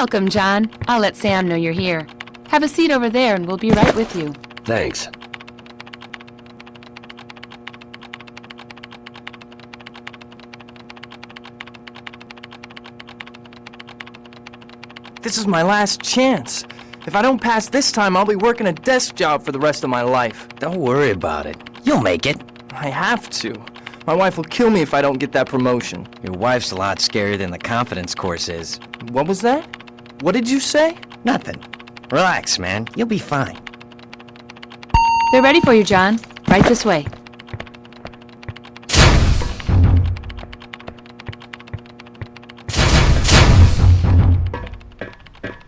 Welcome, John. I'll let Sam know you're here. Have a seat over there and we'll be right with you. Thanks. This is my last chance. If I don't pass this time, I'll be working a desk job for the rest of my life. Don't worry about it. You'll make it. I have to. My wife will kill me if I don't get that promotion. Your wife's a lot scarier than the confidence course is. What was that? What did you say? Nothing. Relax, man. You'll be fine. They're ready for you, John. Right this way.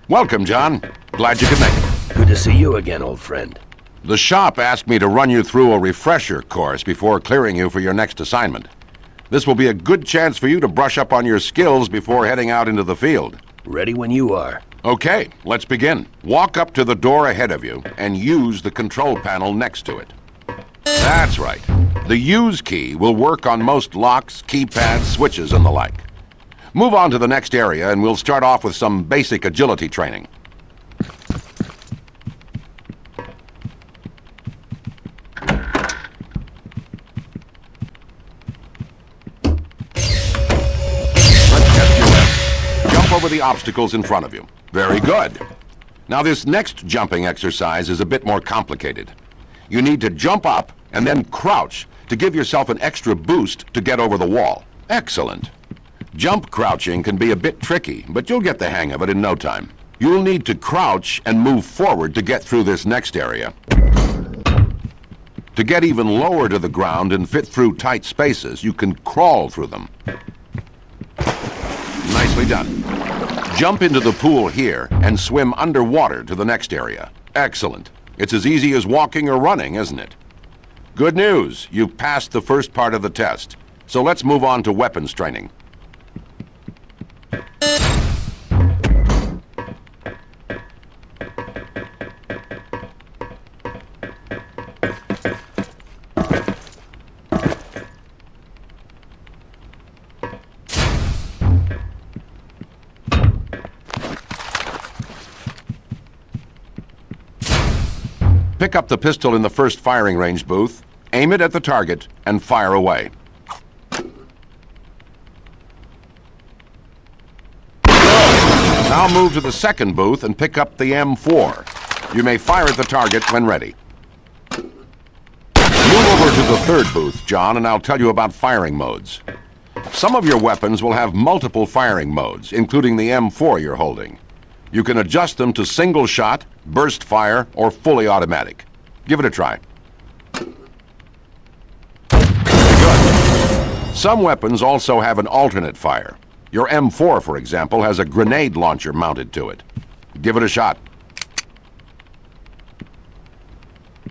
Welcome, John. Glad you could make it. Good to see you again, old friend. The shop asked me to run you through a refresher course before clearing you for your next assignment. This will be a good chance for you to brush up on your skills before heading out into the field. Ready when you are. Okay, let's begin. Walk up to the door ahead of you and use the control panel next to it. That's right. The use key will work on most locks, keypads, switches, and the like. Move on to the next area and we'll start off with some basic agility training. Over the obstacles in front of you. Very good. Now this next jumping exercise is a bit more complicated. You need to jump up and then crouch to give yourself an extra boost to get over the wall. Excellent. Jump crouching can be a bit tricky, but you'll get the hang of it in no time. You'll need to crouch and move forward to get through this next area. To get even lower to the ground and fit through tight spaces, you can crawl through them. Nicely done. Jump into the pool here and swim underwater to the next area. Excellent. It's as easy as walking or running, isn't it? Good news. You passed the first part of the test. So let's move on to weapons training. Pick up the pistol in the first firing range booth, aim it at the target, and fire away. Now move to the second booth and pick up the M4. You may fire at the target when ready. Move over to the third booth, John, and I'll tell you about firing modes. Some of your weapons will have multiple firing modes, including the M4 you're holding. You can adjust them to single shot, burst fire, or fully automatic. Give it a try. Good. Some weapons also have an alternate fire. Your M4, for example, has a grenade launcher mounted to it. Give it a shot.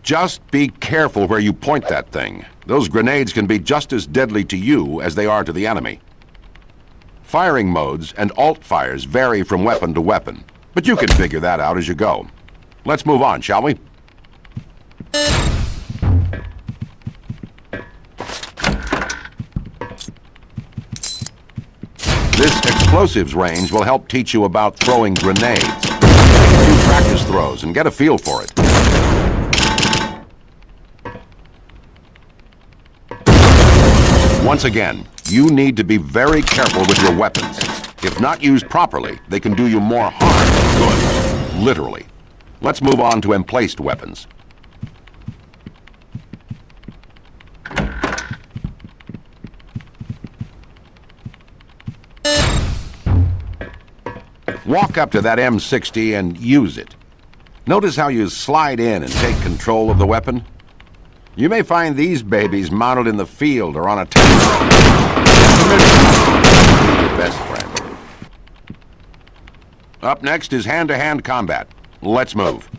Just be careful where you point that thing. Those grenades can be just as deadly to you as they are to the enemy. Firing modes and alt fires vary from weapon to weapon, but you can figure that out as you go. Let's move on, shall we? This explosives range will help teach you about throwing grenades. A few practice throws and get a feel for it. Once again, you need to be very careful with your weapons. If not used properly, they can do you more harm than good. Literally. Let's move on to emplaced weapons. Walk up to that M60 and use it. Notice how you slide in and take control of the weapon? You may find these babies mounted in the field or on a tank. Be your best friend. Up next is hand-to-hand combat. Let's move.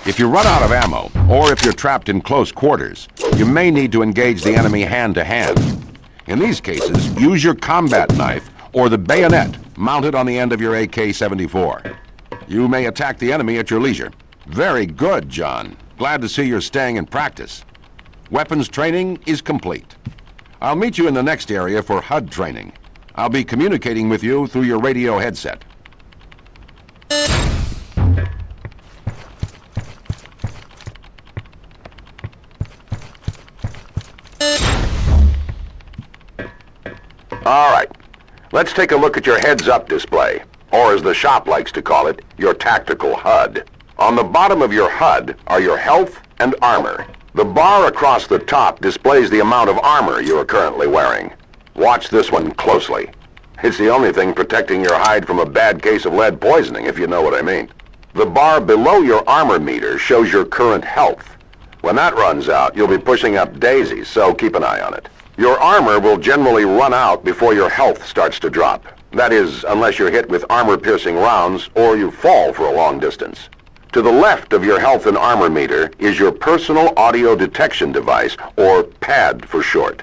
If you run out of ammo, or if you're trapped in close quarters, you may need to engage the enemy hand-to-hand. In these cases, use your combat knife or the bayonet mounted on the end of your AK-74. You may attack the enemy at your leisure. Very good, John. Glad to see you're staying in practice. Weapons training is complete. I'll meet you in the next area for HUD training. I'll be communicating with you through your radio headset. All right, let's take a look at your heads-up display, or as the shop likes to call it, your tactical HUD. On the bottom of your HUD are your health and armor. The bar across the top displays the amount of armor you are currently wearing. Watch this one closely. It's the only thing protecting your hide from a bad case of lead poisoning, if you know what I mean. The bar below your armor meter shows your current health. When that runs out, you'll be pushing up daisies, so keep an eye on it. Your armor will generally run out before your health starts to drop. That is, unless you're hit with armor-piercing rounds or you fall for a long distance. To the left of your health and armor meter is your personal audio detection device, or PAD for short.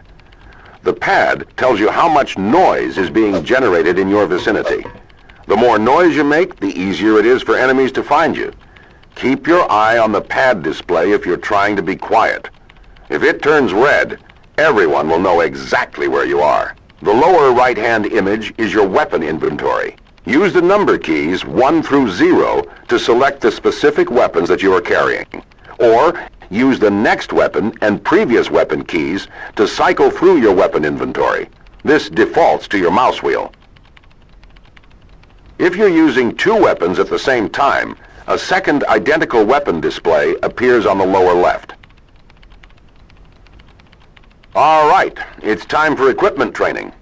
The PAD tells you how much noise is being generated in your vicinity. The more noise you make, the easier it is for enemies to find you. Keep your eye on the PAD display if you're trying to be quiet. If it turns red, everyone will know exactly where you are. The lower right-hand image is your weapon inventory. Use the number keys 1 through 0 to select the specific weapons that you are carrying. Or use the next weapon and previous weapon keys to cycle through your weapon inventory. This defaults to your mouse wheel. If you're using 2 weapons at the same time, a second identical weapon display appears on the lower left. All right, it's time for equipment training.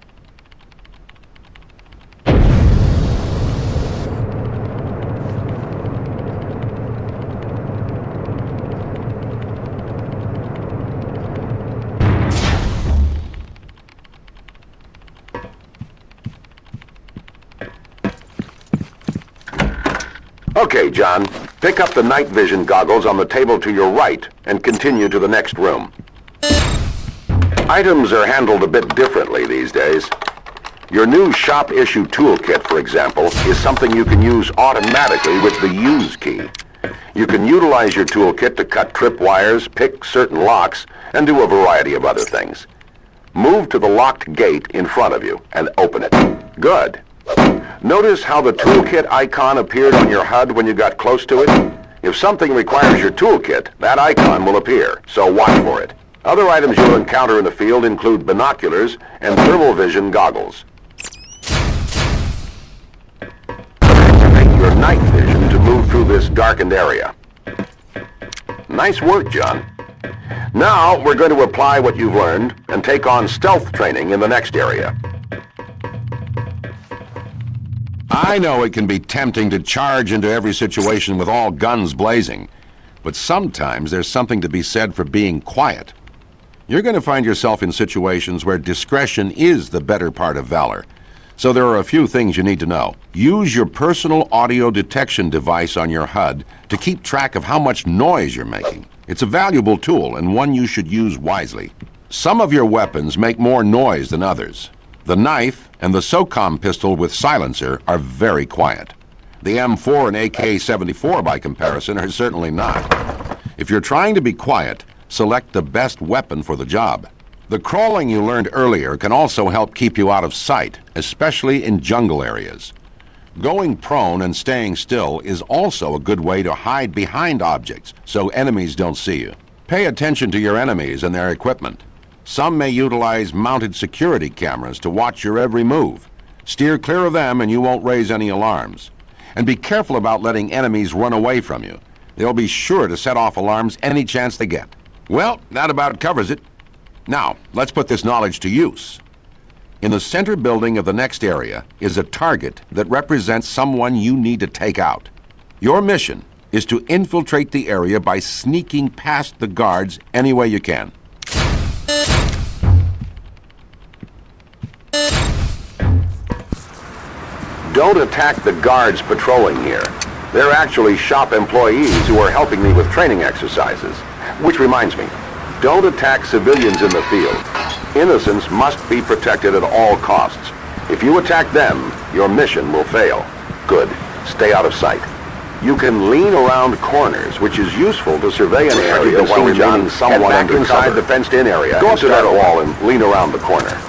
Okay, John, pick up the night vision goggles on the table to your right and continue to the next room. Items are handled a bit differently these days. Your new shop-issue toolkit, for example, is something you can use automatically with the Use key. You can utilize your toolkit to cut tripwires, pick certain locks, and do a variety of other things. Move to the locked gate in front of you and open it. Good. Notice how the toolkit icon appeared on your HUD when you got close to it? If something requires your toolkit, that icon will appear, so watch for it. Other items you'll encounter in the field include binoculars and thermal vision goggles. Activate your night vision to move through this darkened area. Nice work, John. Now we're going to apply what you've learned and take on stealth training in the next area. I know it can be tempting to charge into every situation with all guns blazing, but sometimes there's something to be said for being quiet. You're going to find yourself in situations where discretion is the better part of valor. So there are a few things you need to know. Use your personal audio detection device on your HUD to keep track of how much noise you're making. It's a valuable tool and one you should use wisely. Some of your weapons make more noise than others. The knife and the SOCOM pistol with silencer are very quiet. The M4 and AK-74 by comparison are certainly not. If you're trying to be quiet, select the best weapon for the job. The crawling you learned earlier can also help keep you out of sight, especially in jungle areas. Going prone and staying still is also a good way to hide behind objects so enemies don't see you. Pay attention to your enemies and their equipment. Some may utilize mounted security cameras to watch your every move. Steer clear of them and you won't raise any alarms. And be careful about letting enemies run away from you. They'll be sure to set off alarms any chance they get. Well, that about covers it. Now, let's put this knowledge to use. In the center building of the next area is a target that represents someone you need to take out. Your mission is to infiltrate the area by sneaking past the guards any way you can. Don't attack the guards patrolling here. They're actually shop employees who are helping me with training exercises. Which reminds me, don't attack civilians in the field. Innocents must be protected at all costs. If you attack them, your mission will fail. Good. Stay out of sight. You can lean around corners, which is useful to survey an area while remaining somewhat under inside the fenced-in area. Go up to that wall and lean around the corner.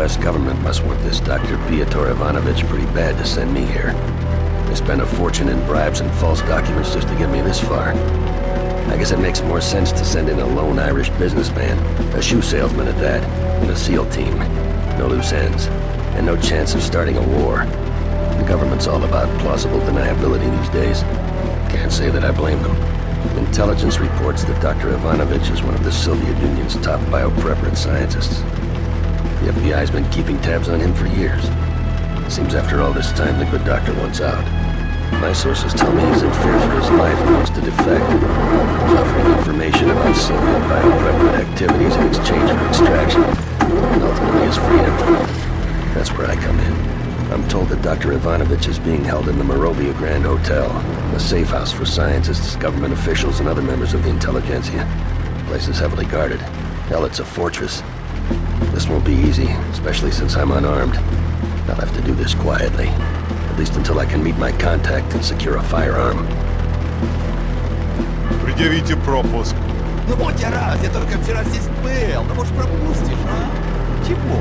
U.S. government must want this Dr. Piotr Ivanovich pretty bad to send me here. They spent a fortune in bribes and false documents just to get me this far. I guess it makes more sense to send in a lone Irish businessman, a shoe salesman at that, and a SEAL team. No loose ends, and no chance of starting a war. The government's all about plausible deniability these days. Can't say that I blame them. Intelligence reports that Dr. Ivanovich is one of the Soviet Union's top biopreparant scientists. The FBI's been keeping tabs on him for years. Seems after all this time the good doctor wants out. My sources tell me he's in fear for his life and wants to defect. He's offering information about Soviet biopreparant activities in exchange for extraction, and ultimately his freedom. That's where I come in. I'm told that Dr. Ivanovich is being held in the Morovia Grand Hotel, a safe house for scientists, government officials, and other members of the intelligentsia. The place is heavily guarded. Hell, it's a fortress. This won't be easy, especially since I'm unarmed. I'll have to do this quietly. At least until I can meet my contact and secure a firearm. Предъявите пропуск. Ну вот я раз, я только вчера здесь был. Ну может пропустишь, а? Чего?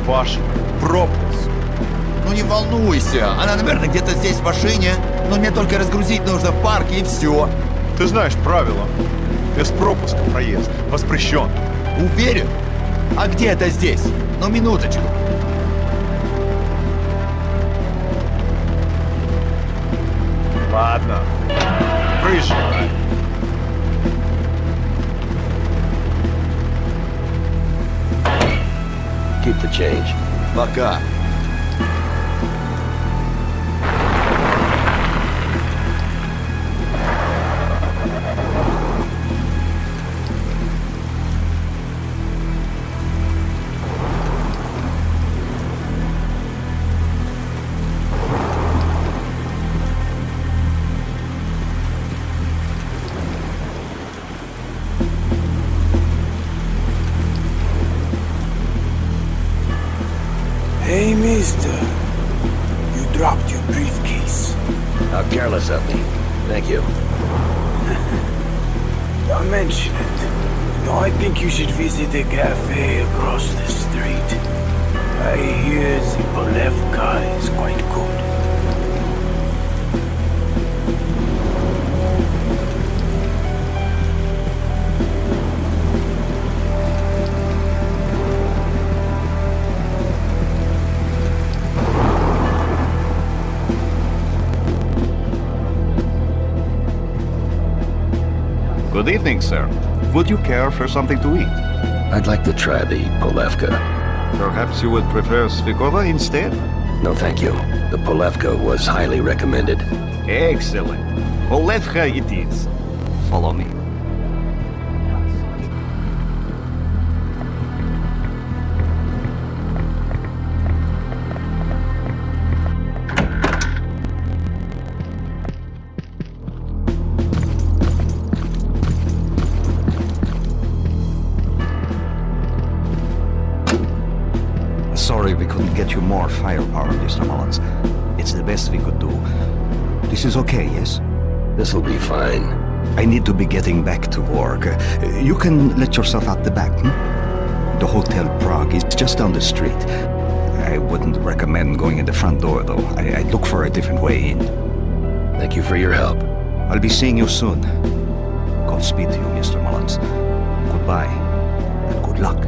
Ваш пропуск. Ну не волнуйся, она, наверное, где-то здесь в машине. Но мне только разгрузить нужно в парке и все. Ты знаешь правила. Без пропуска проезд воспрещен. Уверен? А где это здесь? Ну минуточку. Ладно. Приезжай. Keep the change. Пока. Hey, mister. You dropped your briefcase. How careless of me. Thank you. Don't mention it. No, I think you should visit a cafe across the street. I hear the Polevka is quite good. Good evening, sir. Would you care for something to eat? I'd like to try the Polevka. Perhaps you would prefer Svikova instead? No, thank you. The Polevka was highly recommended. Excellent. Polevka it is. Follow me. Sorry we couldn't get you more firepower, Mr. Mullins. It's the best we could do. This is okay, yes? This'll be fine. I need to be getting back to work. You can let yourself out the back, The Hotel Prague is just down the street. I wouldn't recommend going in the front door, though. I'd look for a different way in. Thank you for your help. I'll be seeing you soon. Godspeed to you, Mr. Mullins. Goodbye, and good luck.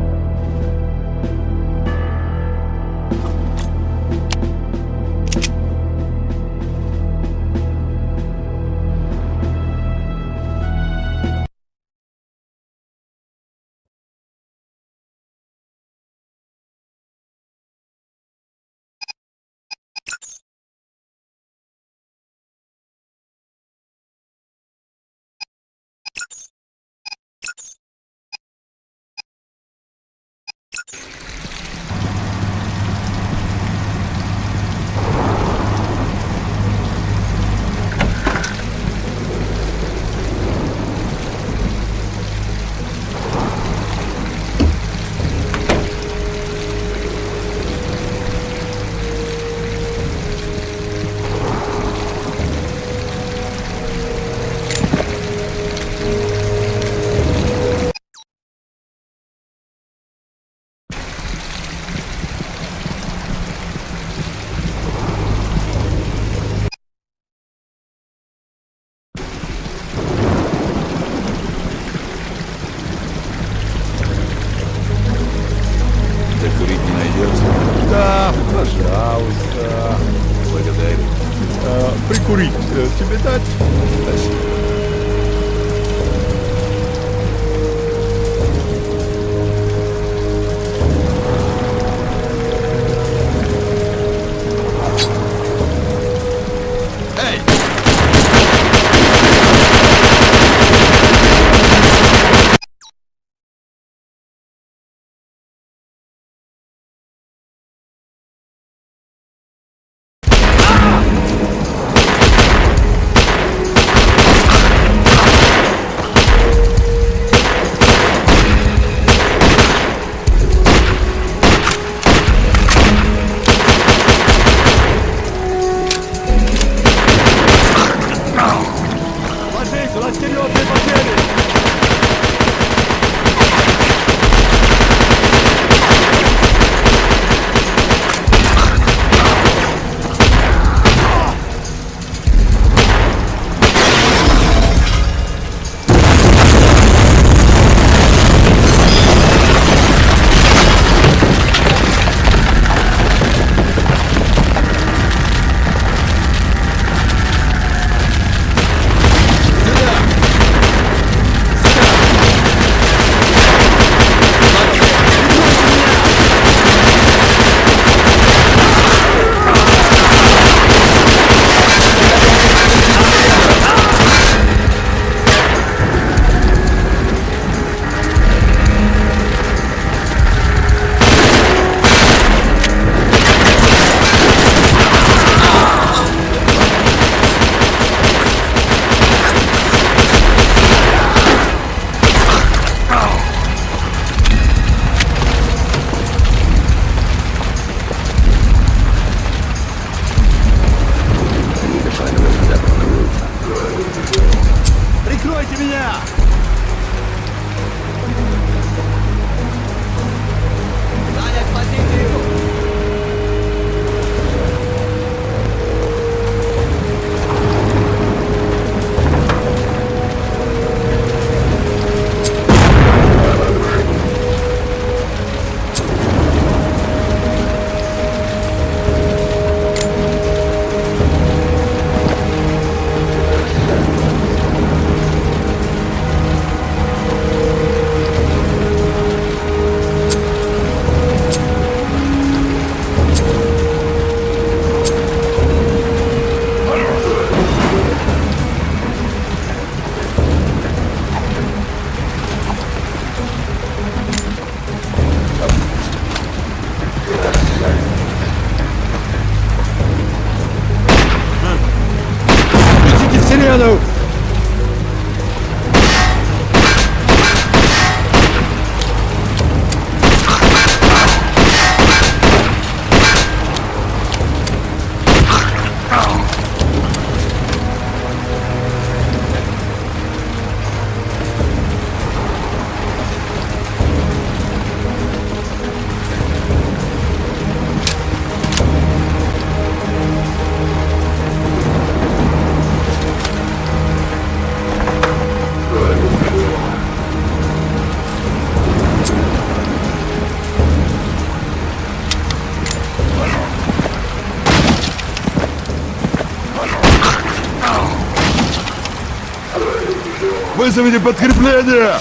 Вызовите подкрепление!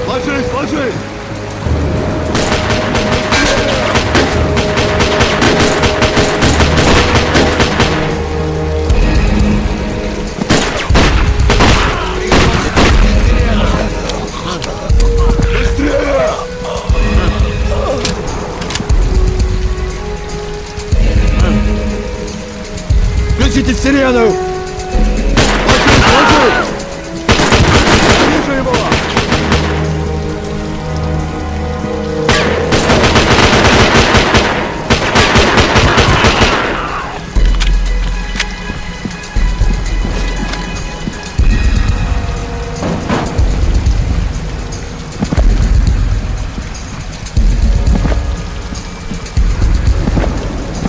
Ложись, ложись! Быстрее! Включите сирену! Ложись, ложись! Вижу его!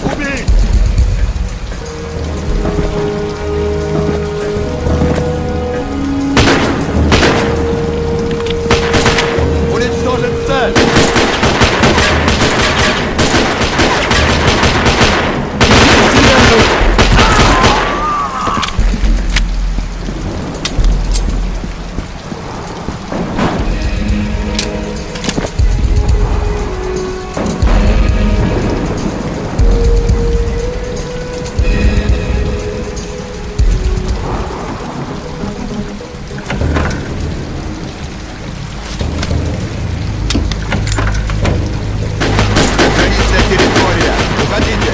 Убить! Уничтожить цель! Граничная территория! Уходите!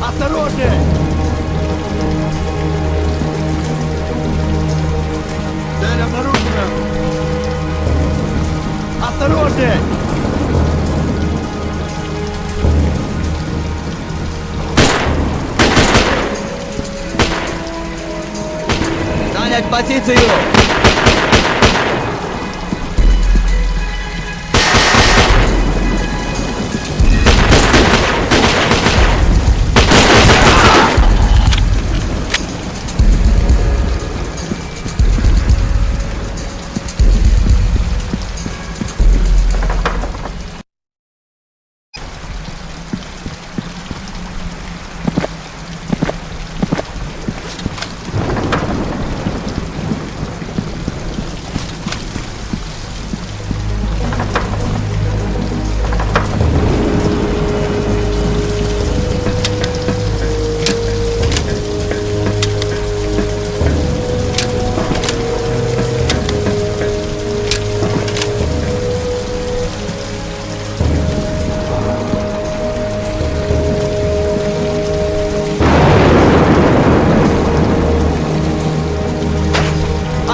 Осторожнее! Цель обнаружена! Осторожнее! Занять позицию!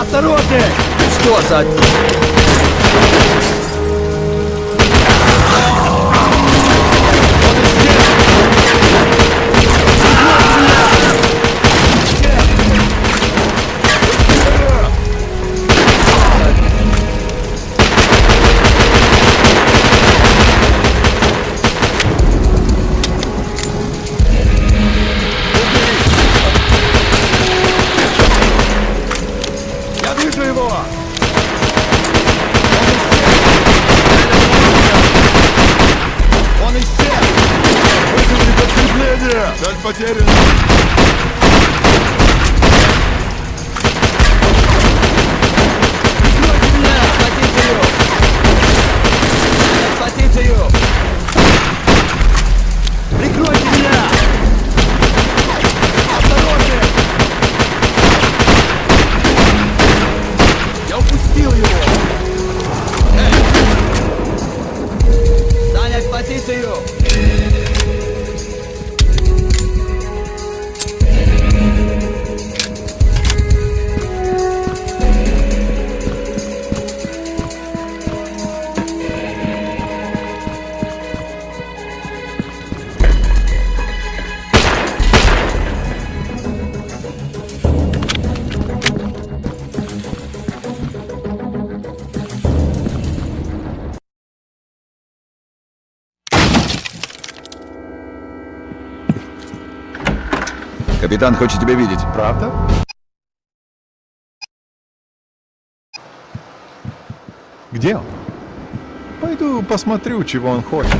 Осторожней! Что за... Я вижу его! Он исчез! Вызовите подкрепление! Цель потеряна! Схватите ее! Прикройте меня! Осторожнее! Я упустил его! Саня, схватите ее! Капитан хочет тебя видеть. Правда? Где он? Пойду посмотрю, чего он хочет.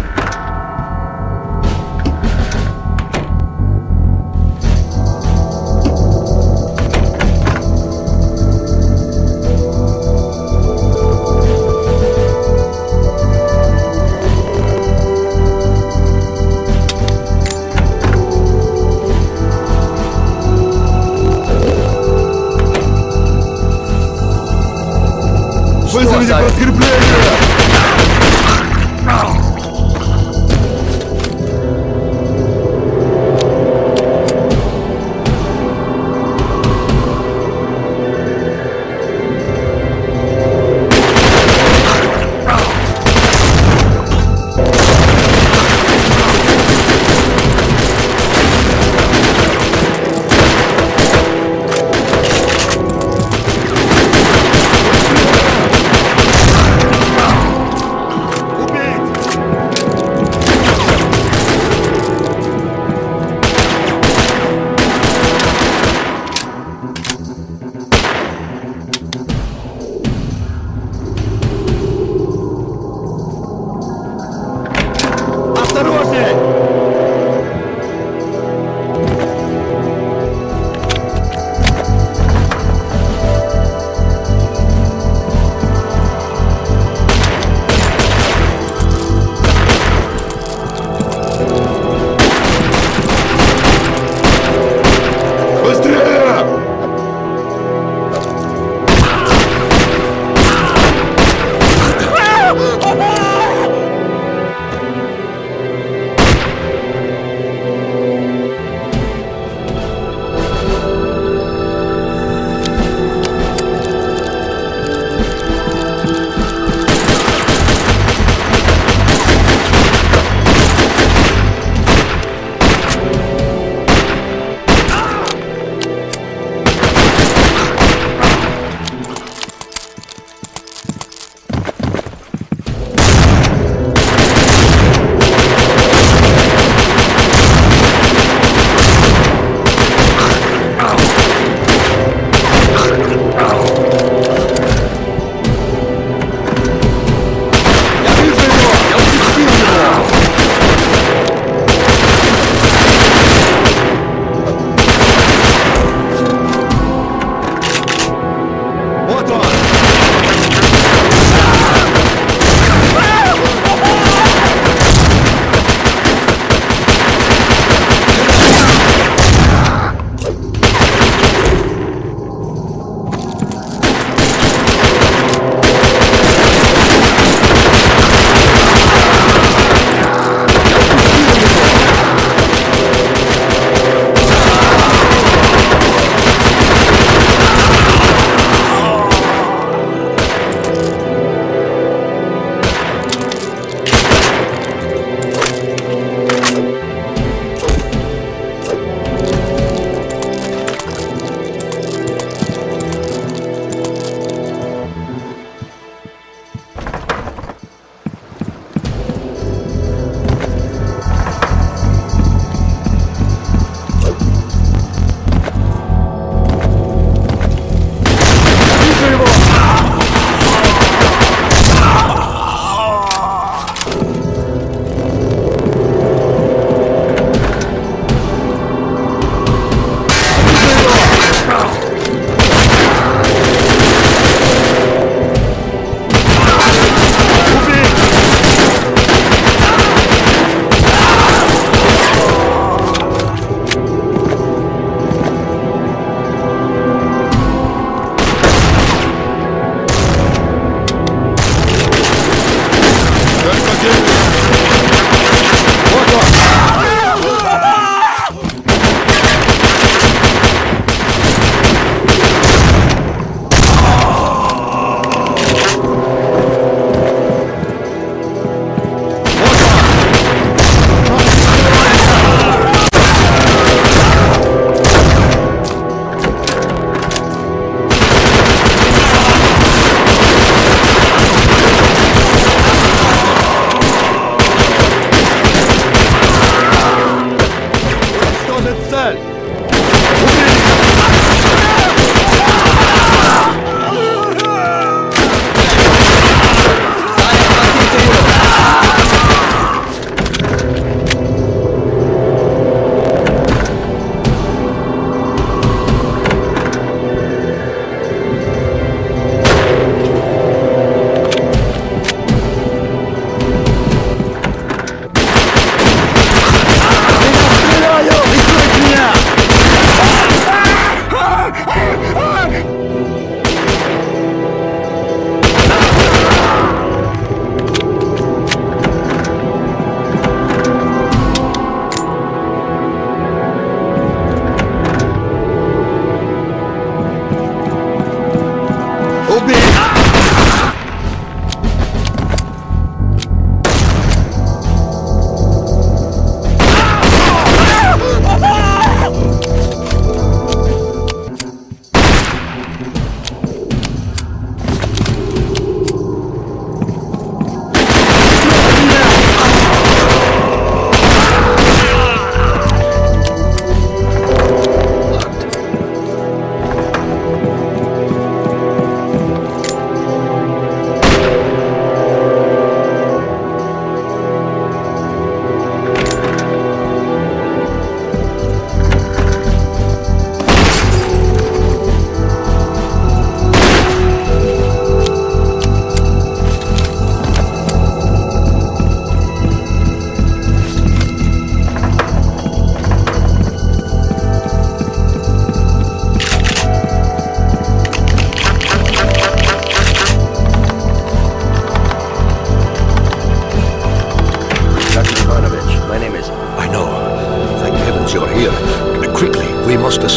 Вызовите подкрепление!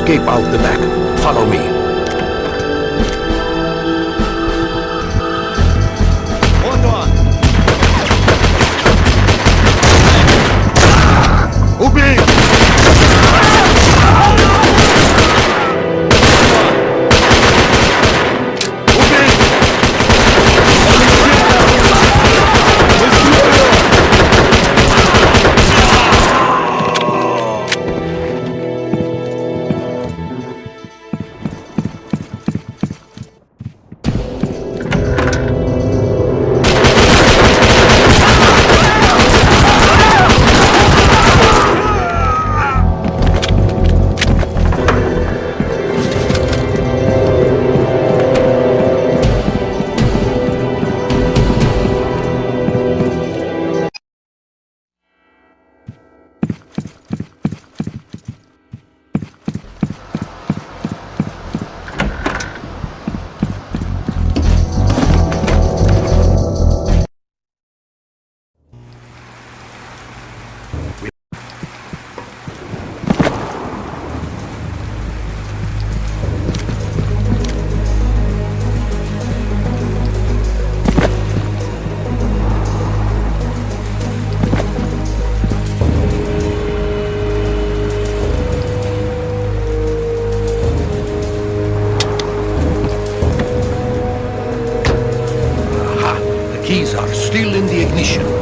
escape out the back. Follow me. Вот он! Убей! Keys are still in the ignition.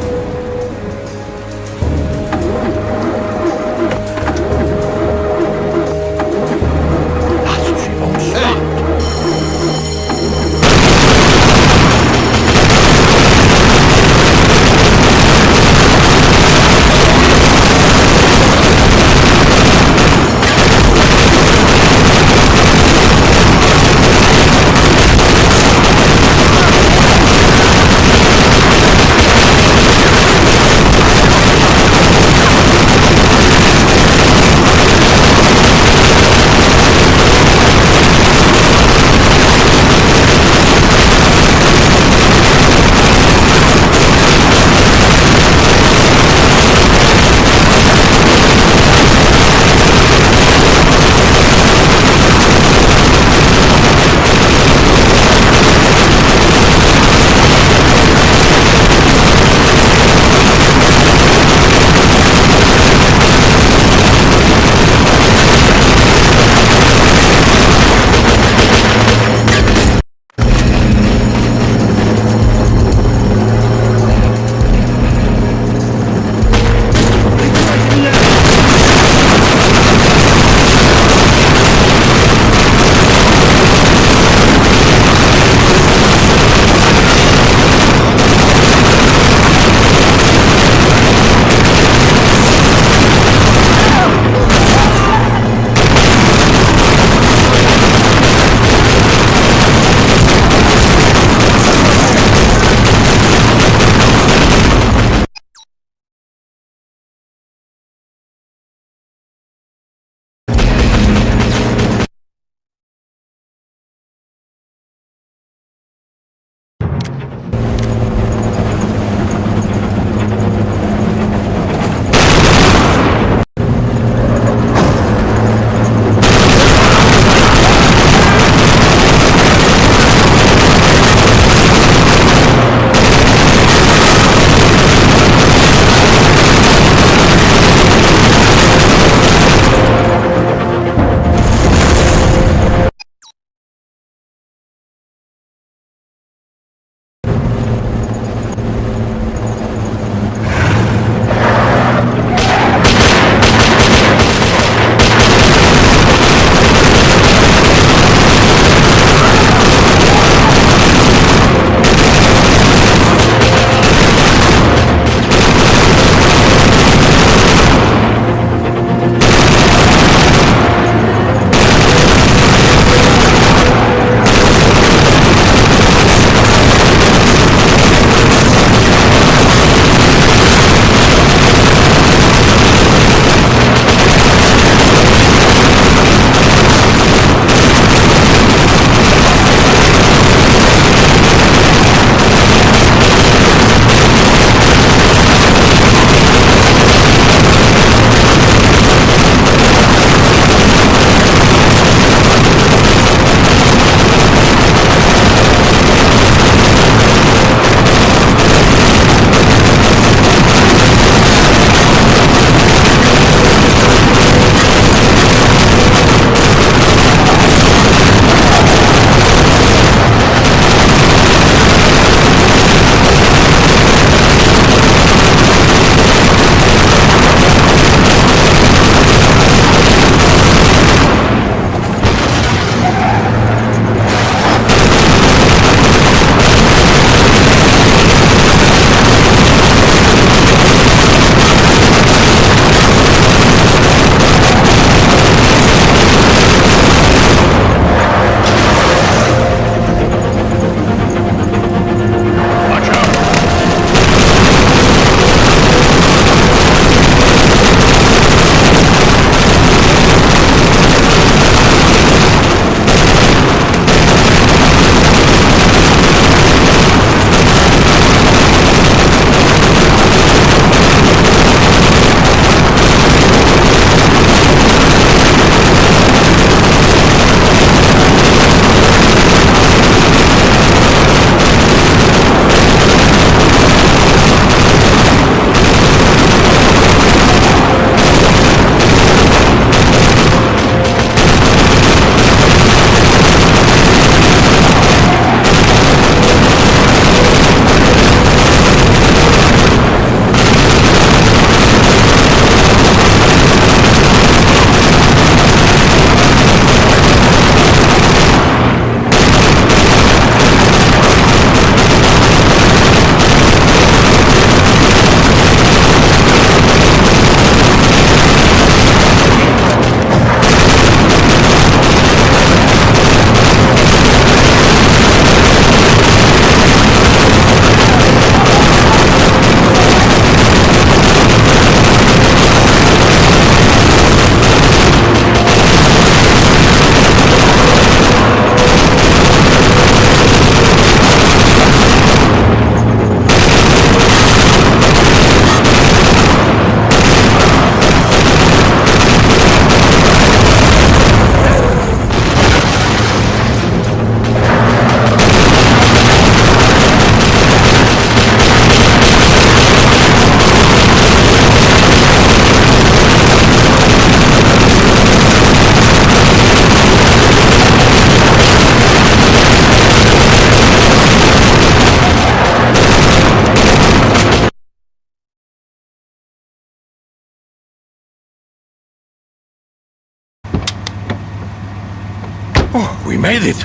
made it.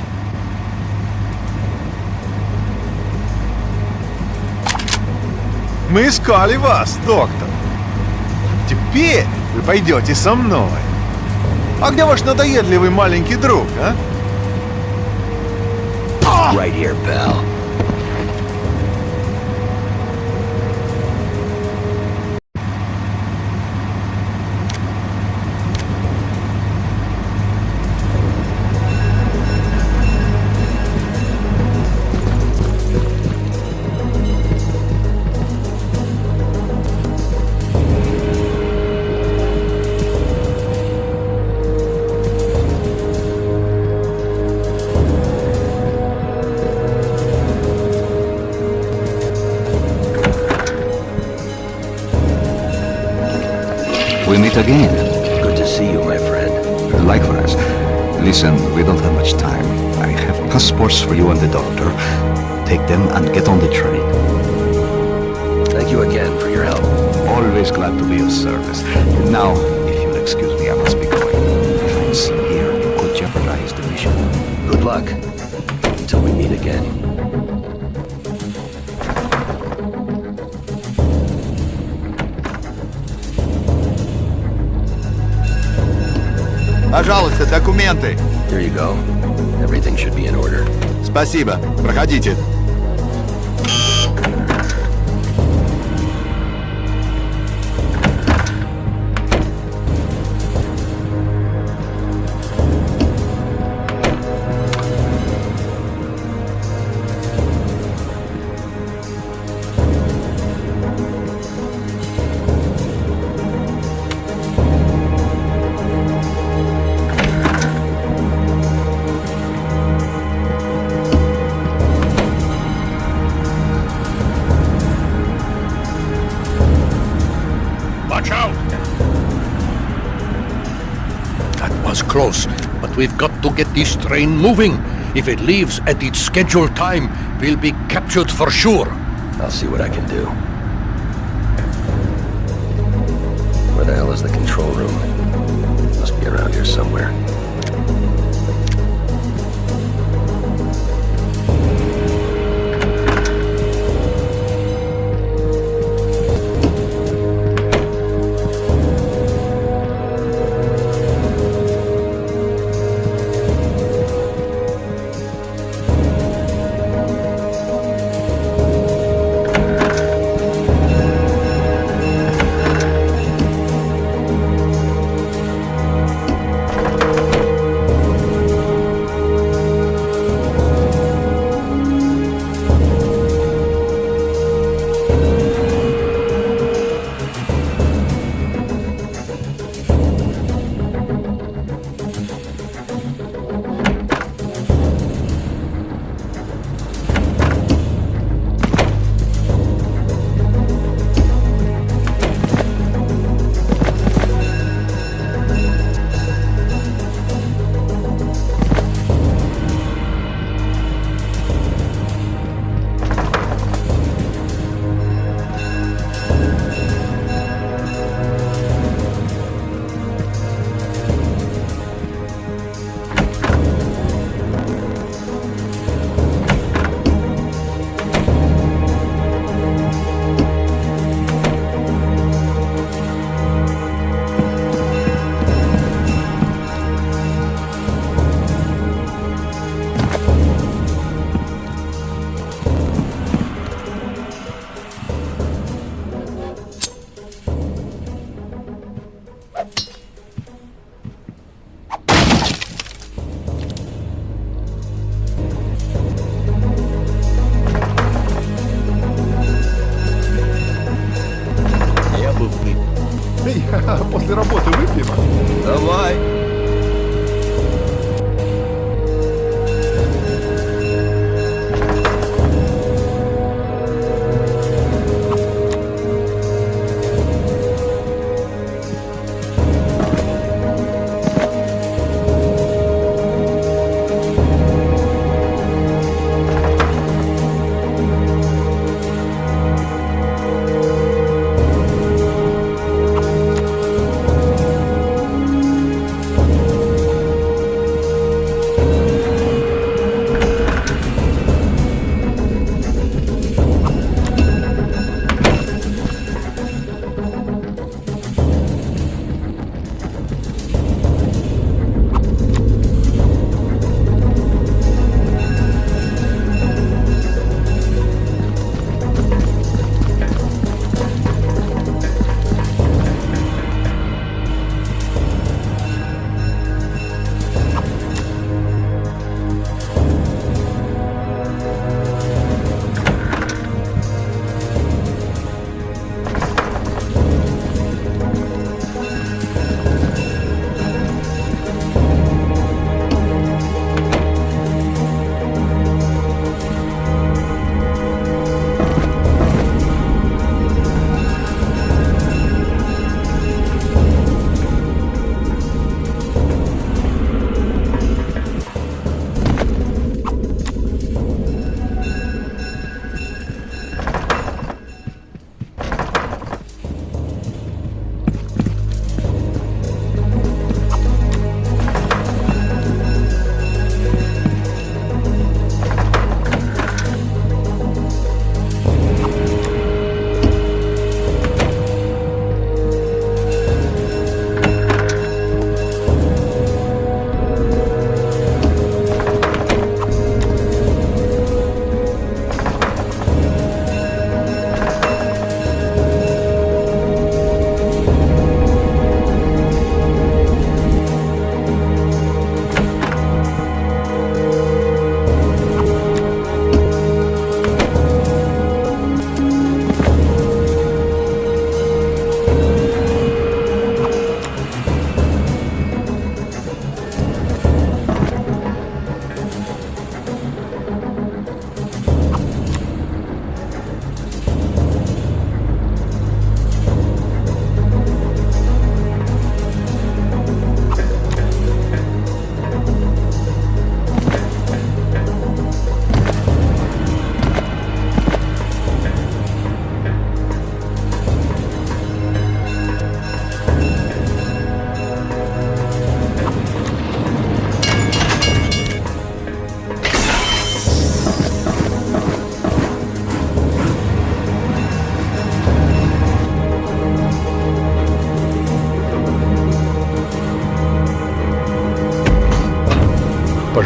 Мы искали вас, доктор. Теперь вы пойдете со мной. А где ваш надоедливый маленький друг, а? Right here, pal. We meet again. Good to see you, my friend. Likewise. Listen, we don't have much time. I have passports for you and the doctor. Take them and get on the train. Thank you again for your help. Always glad to be of service. Now, if you'll excuse me, I must be going. If I'm seen here, it could jeopardize the mission. Good luck. Until we meet again. Пожалуйста, документы. Here you go. Everything should be in order. Спасибо. Проходите. Watch out! That was close, but we've got to get this train moving. If it leaves at its scheduled time, we'll be captured for sure. I'll see what I can do. Where the hell is the control room? Must be around here somewhere.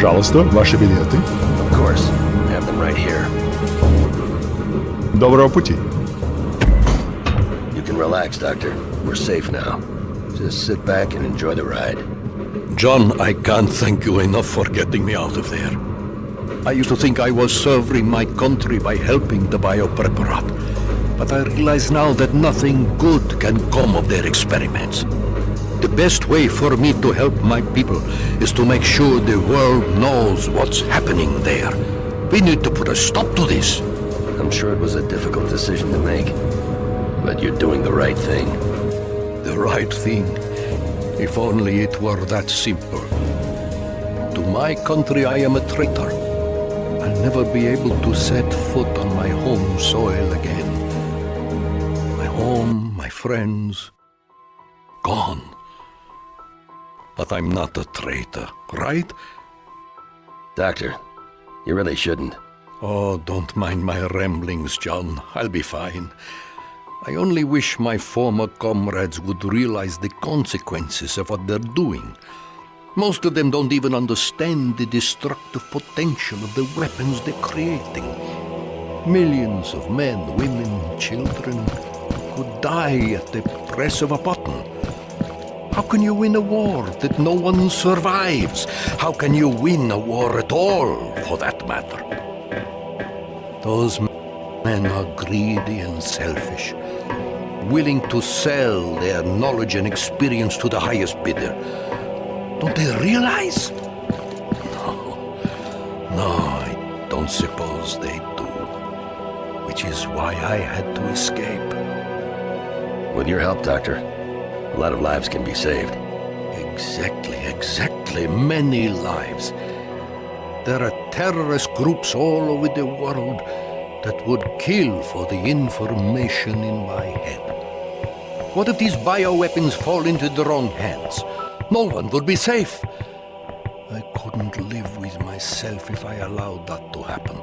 Пожалуйста, ваши билеты. Of course. I have them right here. Доброго пути. You can relax, Doctor. We're safe now. Just sit back and enjoy the ride. John, I can't thank you enough for getting me out of there. I used to think I was serving my country by helping the biopreparat, but I realize now that nothing good can come of their experiments. The best way for me to help my people is to make sure the world knows what's happening there. We need to put a stop to this. I'm sure it was a difficult decision to make, but you're doing the right thing. The right thing? If only it were that simple. To my country, I am a traitor. I'll never be able to set foot on my home soil again. My home, my friends, gone. But I'm not a traitor, right? Doctor, you really shouldn't. Oh, don't mind my ramblings, John. I'll be fine. I only wish my former comrades would realize the consequences of what they're doing. Most of them don't even understand the destructive potential of the weapons they're creating. Millions of men, women, children could die at the press of a button. How can you win a war that no one survives? How can you win a war at all, for that matter? Those men are greedy and selfish, willing to sell their knowledge and experience to the highest bidder. Don't they realize? No, I don't suppose they do. Which is why I had to escape. With your help, Doctor, a lot of lives can be saved. Exactly. Many lives. There are terrorist groups all over the world that would kill for the information in my head. What if these bioweapons fall into the wrong hands? No one would be safe. I couldn't live with myself if I allowed that to happen.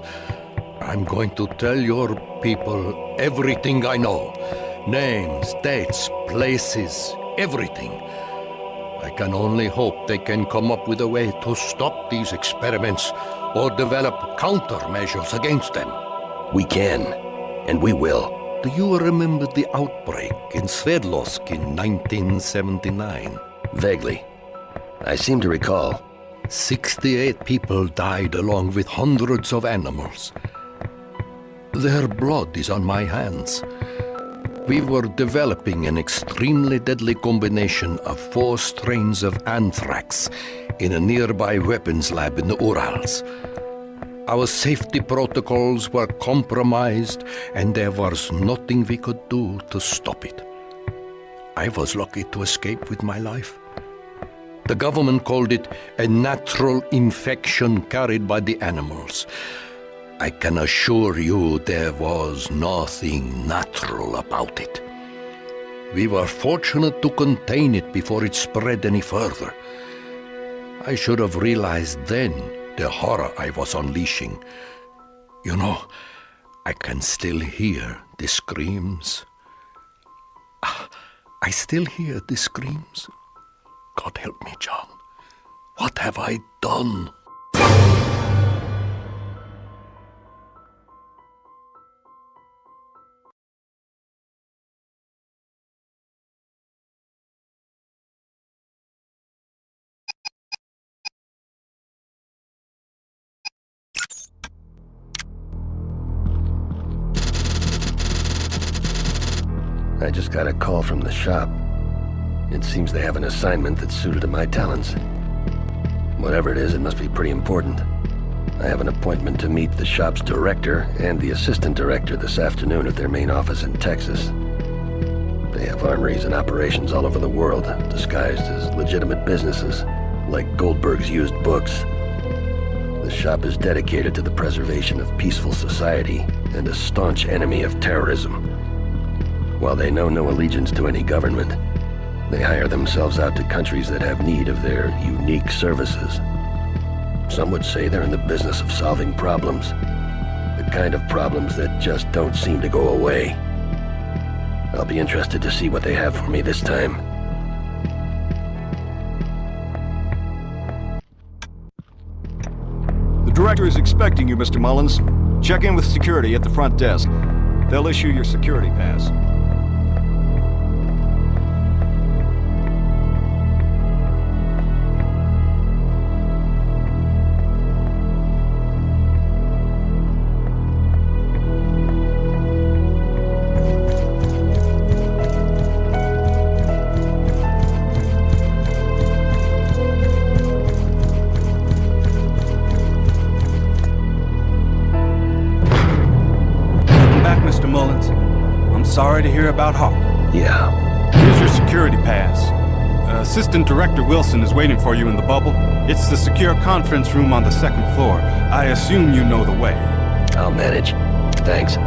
I'm going to tell your people everything I know. Names, dates, places, everything. I can only hope they can come up with a way to stop these experiments or develop countermeasures against them. We can, and we will. Do you remember the outbreak in Sverdlovsk in 1979? Vaguely. I seem to recall. 68 people died along with hundreds of animals. Their blood is on my hands. We were developing an extremely deadly combination of 4 strains of anthrax in a nearby weapons lab in the Urals. Our safety protocols were compromised, and there was nothing we could do to stop it. I was lucky to escape with my life. The government called it a natural infection carried by the animals. I can assure you there was nothing natural about it. We were fortunate to contain it before it spread any further. I should have realized then the horror I was unleashing. You know, I can still hear the screams. I still hear the screams. God help me, John. What have I done? I just got a call from the shop. It seems they have an assignment that's suited to my talents. Whatever it is, it must be pretty important. I have an appointment to meet the shop's director and the assistant director this afternoon at their main office in Texas. They have armories and operations all over the world, disguised as legitimate businesses, like Goldberg's used books. The shop is dedicated to the preservation of peaceful society and a staunch enemy of terrorism. While they know no allegiance to any government, they hire themselves out to countries that have need of their unique services. Some would say they're in the business of solving problems, the kind of problems that just don't seem to go away. I'll be interested to see what they have for me this time. Director is expecting you, Mr. Mullins. Check in with security at the front desk. They'll issue your security pass. Mr. Mullins. I'm sorry to hear about Hawk. Yeah. Here's your security pass. Assistant Director Wilson is waiting for you in the bubble. It's the secure conference room on the second floor. I assume you know the way. I'll manage. Thanks.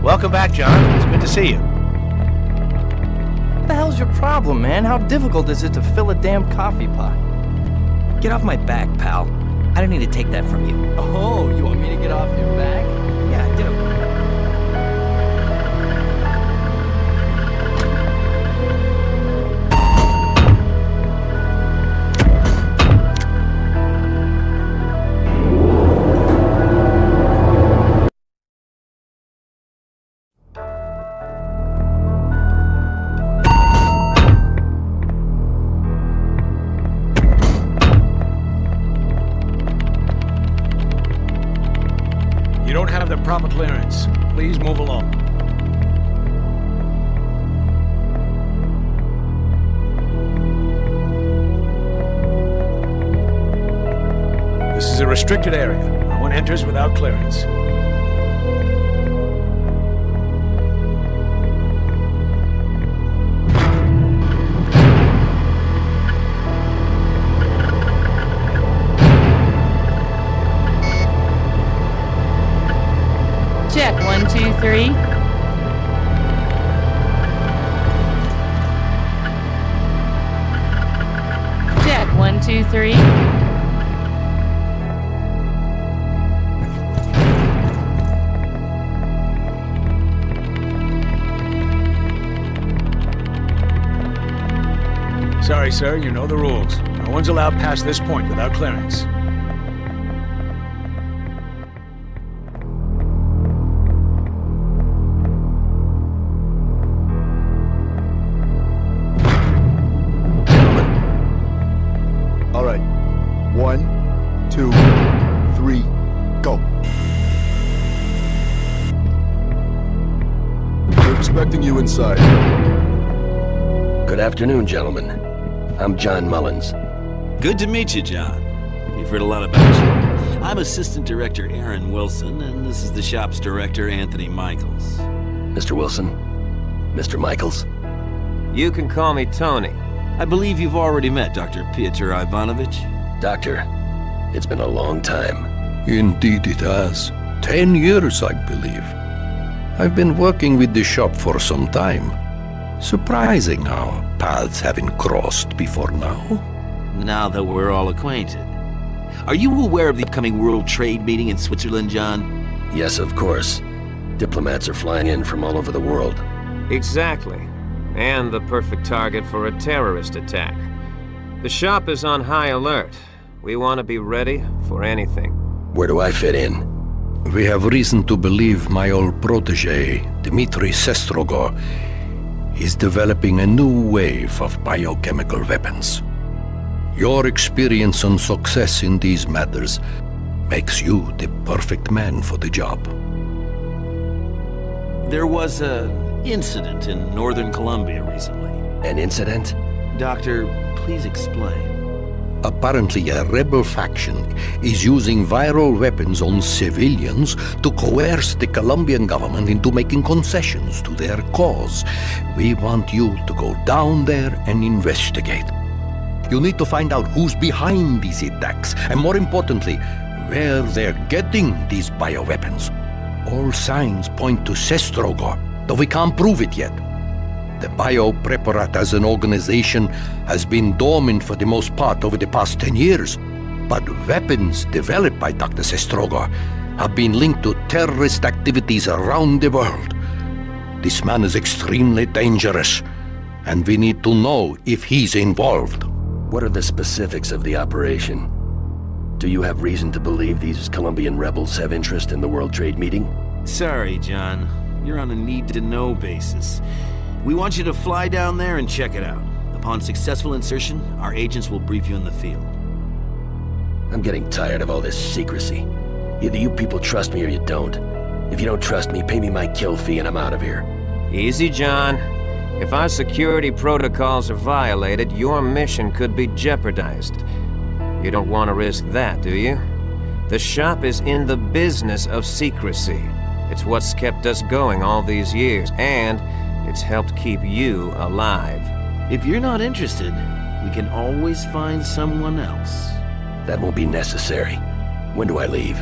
Welcome back, John. It's good to see you. What the hell's your problem, man? How difficult is it to fill a damn coffee pot? Get off my back, pal. I don't need to take that from you. Oh, you want me to get off your back? Yeah, I do. You don't have the proper clearance. Please move along. This is a restricted area. No one enters without clearance. Check, 1, 2, 3. Check, 1, 2, 3. Sorry, sir, you know the rules. No one's allowed past this point without clearance. All right. 1, 2, 3, go. We're expecting you inside. Good afternoon, gentlemen. I'm John Mullins. Good to meet you, John. You've heard a lot about you. I'm Assistant Director Aaron Wilson, and this is the shop's director, Anthony Michaels. Mr. Wilson? Mr. Michaels? You can call me Tony. I believe you've already met Dr. Piotr Ivanovich. Doctor, it's been a long time. Indeed it has. 10 years, I believe. I've been working with the shop for some time. Surprising how paths haven't crossed before now. Now that we're all acquainted. Are you aware of the upcoming World Trade meeting in Switzerland, John? Yes, of course. Diplomats are flying in from all over the world. Exactly. And the perfect target for a terrorist attack. The shop is on high alert. We want to be ready for anything. Where do I fit in? We have reason to believe my old protege, Dmitry Sestrogor, is developing a new wave of biochemical weapons. Your experience and success in these matters makes you the perfect man for the job. There was an incident in northern Colombia recently. An incident? Doctor, please explain. Apparently, a rebel faction is using viral weapons on civilians to coerce the Colombian government into making concessions to their cause. We want you to go down there and investigate. You need to find out who's behind these attacks, and more importantly, where they're getting these bioweapons. All signs point to Sestrogor, though we can't prove it yet. The Biopreparat as an organization has been dormant for the most part over the past 10 years, but weapons developed by Dr. Sestrogor have been linked to terrorist activities around the world. This man is extremely dangerous, and we need to know if he's involved. What are the specifics of the operation? Do you have reason to believe these Colombian rebels have interest in the World Trade Meeting? Sorry, John. You're on a need-to-know basis. We want you to fly down there and check it out. Upon successful insertion, our agents will brief you in the field. I'm getting tired of all this secrecy. Either you people trust me or you don't. If you don't trust me, pay me my kill fee and I'm out of here. Easy, John. If our security protocols are violated, your mission could be jeopardized. You don't want to risk that, do you? The shop is in the business of secrecy. It's what's kept us going all these years, and it's helped keep you alive. If you're not interested, we can always find someone else. That won't be necessary. When do I leave?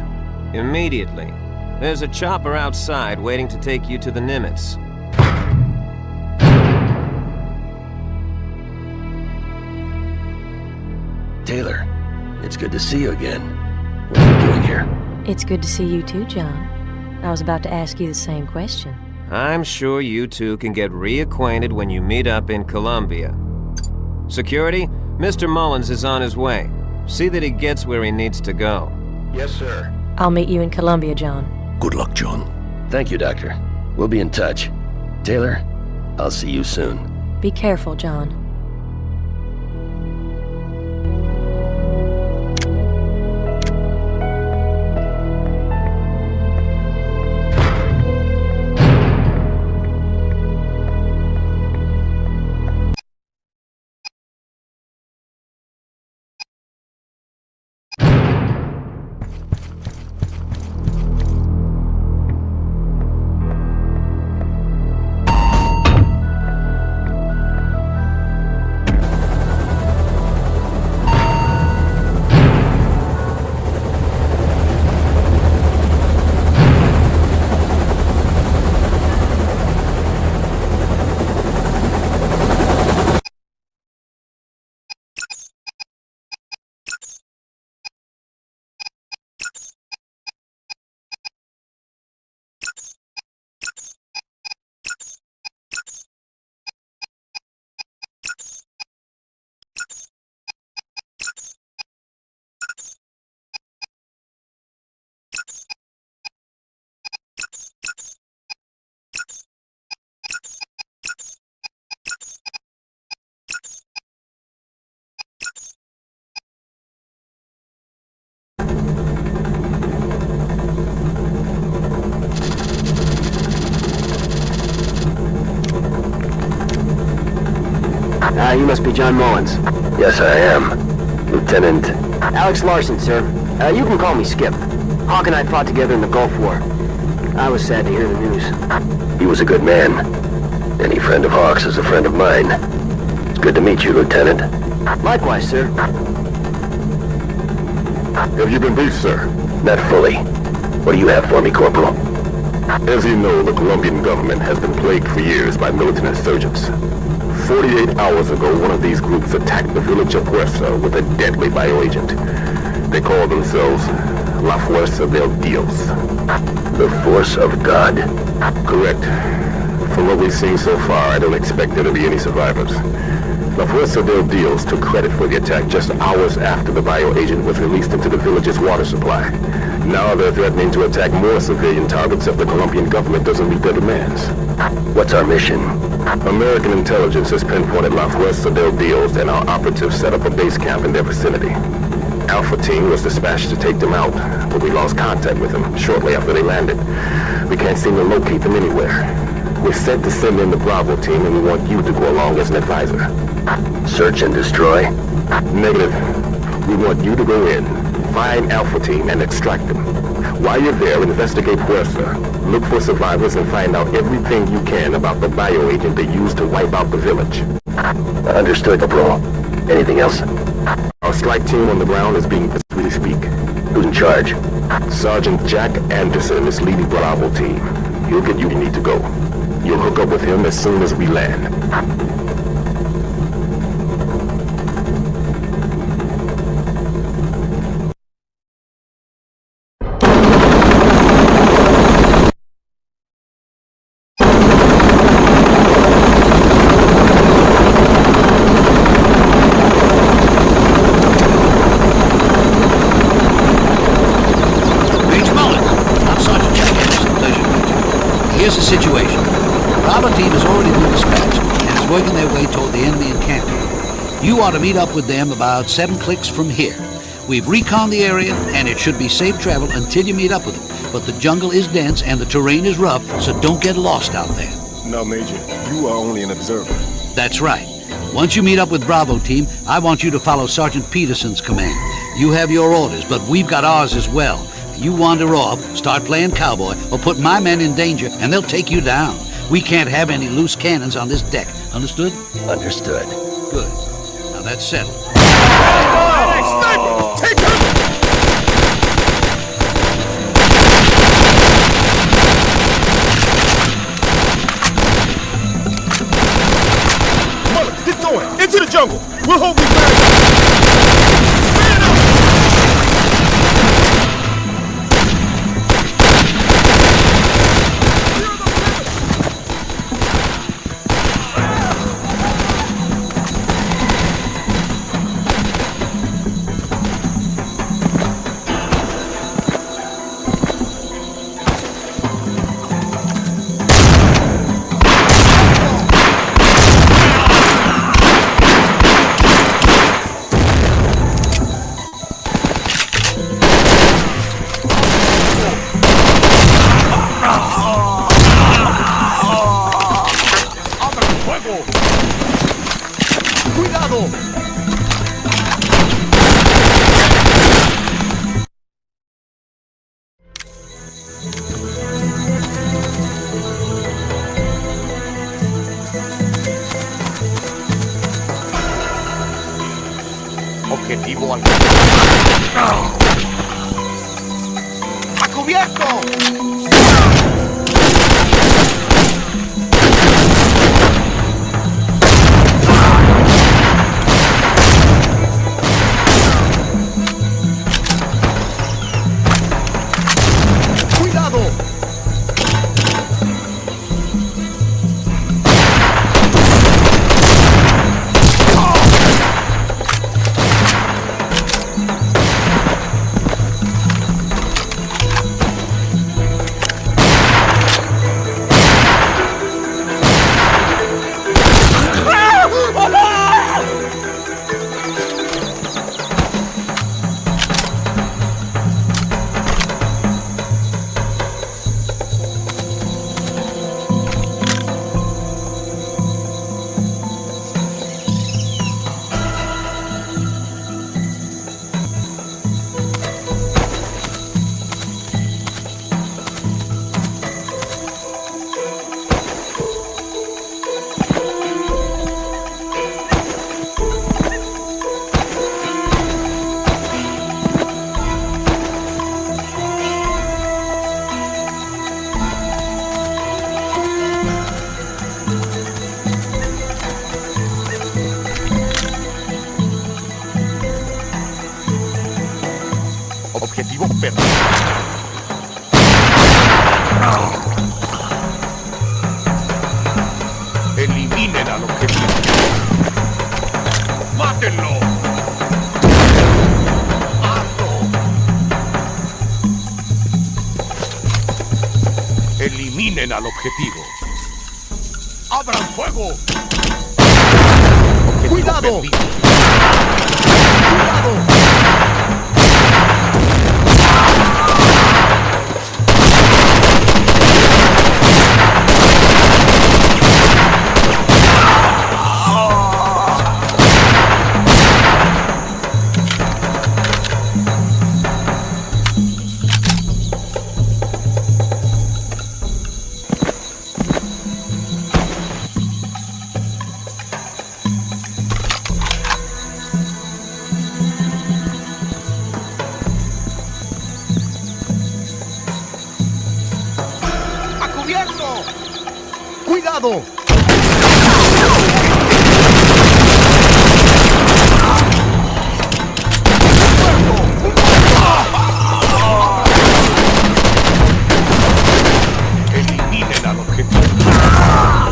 Immediately. There's a chopper outside waiting to take you to the Nimitz. Taylor, it's good to see you again. What are you doing here? It's good to see you too, John. I was about to ask you the same question. I'm sure you two can get reacquainted when you meet up in Columbia. Security, Mr. Mullins is on his way. See that he gets where he needs to go. Yes, sir. I'll meet you in Columbia, John. Good luck, John. Thank you, Doctor. We'll be in touch. Taylor, I'll see you soon. Be careful, John. You must be John Mullins. Yes, I am. Lieutenant... Alex Larson, sir. You can call me Skip. Hawk and I fought together in the Gulf War. I was sad to hear the news. He was a good man. Any friend of Hawk's is a friend of mine. It's good to meet you, Lieutenant. Likewise, sir. Have you been briefed, sir? Not fully. What do you have for me, Corporal? As you know, the Colombian government has been plagued for years by militant insurgents. 48 hours ago, one of these groups attacked the village of Puerta with a deadly bioagent. They call themselves La Fuerza del Dios. The Force of God? Correct. From what we've seen so far, I don't expect there to be any survivors. La Fuerza del Dios took credit for the attack just hours after the bioagent was released into the village's water supply. Now they're threatening to attack more civilian targets if the Colombian government doesn't meet their demands. What's our mission? American intelligence has pinpointed La Fuerza del Dios, and our operatives set up a base camp in their vicinity. Alpha Team was dispatched to take them out, but we lost contact with them shortly after they landed. We can't seem to locate them anywhere. We're set to send in the Bravo Team, and we want you to go along as an advisor. Search and destroy? Negative. We want you to go in, find Alpha Team, and extract them. While you're there, investigate Puerta. Look for survivors and find out everything you can about the bioagent they used to wipe out the village. Understood, Corporal. Anything else? Our strike team on the ground is being as we speak. Who's in charge? Sergeant Jack Anderson is leading Bravo team. He'll get you where you need to go. You'll hook up with him as soon as we land. Here's the situation. Bravo team has already been dispatched and is working their way toward the enemy encampment. You ought to meet up with them about 7 clicks from here. We've reconned the area, and it should be safe travel until you meet up with them. But the jungle is dense and the terrain is rough, so don't get lost out there. No, Major. You are only an observer. That's right. Once you meet up with Bravo team, I want you to follow Sergeant Peterson's command. You have your orders, but we've got ours as well. You wander off, start playing cowboy, or put my men in danger, and they'll take you down. We can't have any loose cannons on this deck. Understood? Understood. Good. Now that's settled. Sniper! Take him! Mullen, get going! Into the jungle! We'll hold these guys! Objetivo al... ¡A cubierto! Objetivo perdido. Eliminen al objetivo. ¡Mátenlo! Eliminen al objetivo. ¡Abran fuego! ¡Cuidado! ¡Cuidado! ¡Cuidado! Eliminen al objetivo.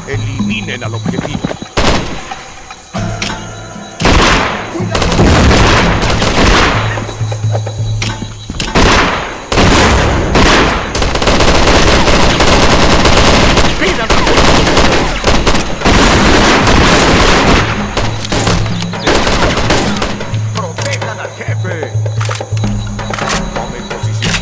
Eliminen al objetivo. ¡Protejan al jefe! Tomen posición.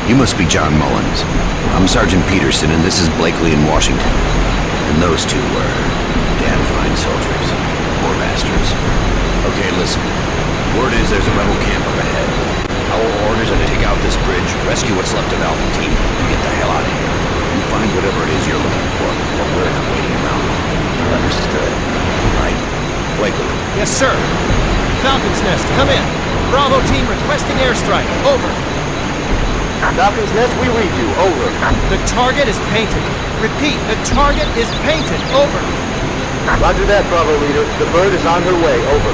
You must be John Mullins. I'm Sergeant Peterson, and this is Blakely in Washington. And those two were damn fine soldiers. Poor bastards. Okay, listen. Word is there's a rebel camp up ahead. Our orders are to take out this bridge, rescue what's left of Alpha Team, and get the hell out of here. You find whatever it is you're looking for, but we're not waiting around. Understood. Right. Blakely. Yes, sir. Falcon's Nest, come in. Bravo team requesting airstrike. Over. Falcon's Nest, we read you. Over. The target is painted. Repeat, the target is painted. Over. Roger that, Bravo leader. The bird is on her way. Over.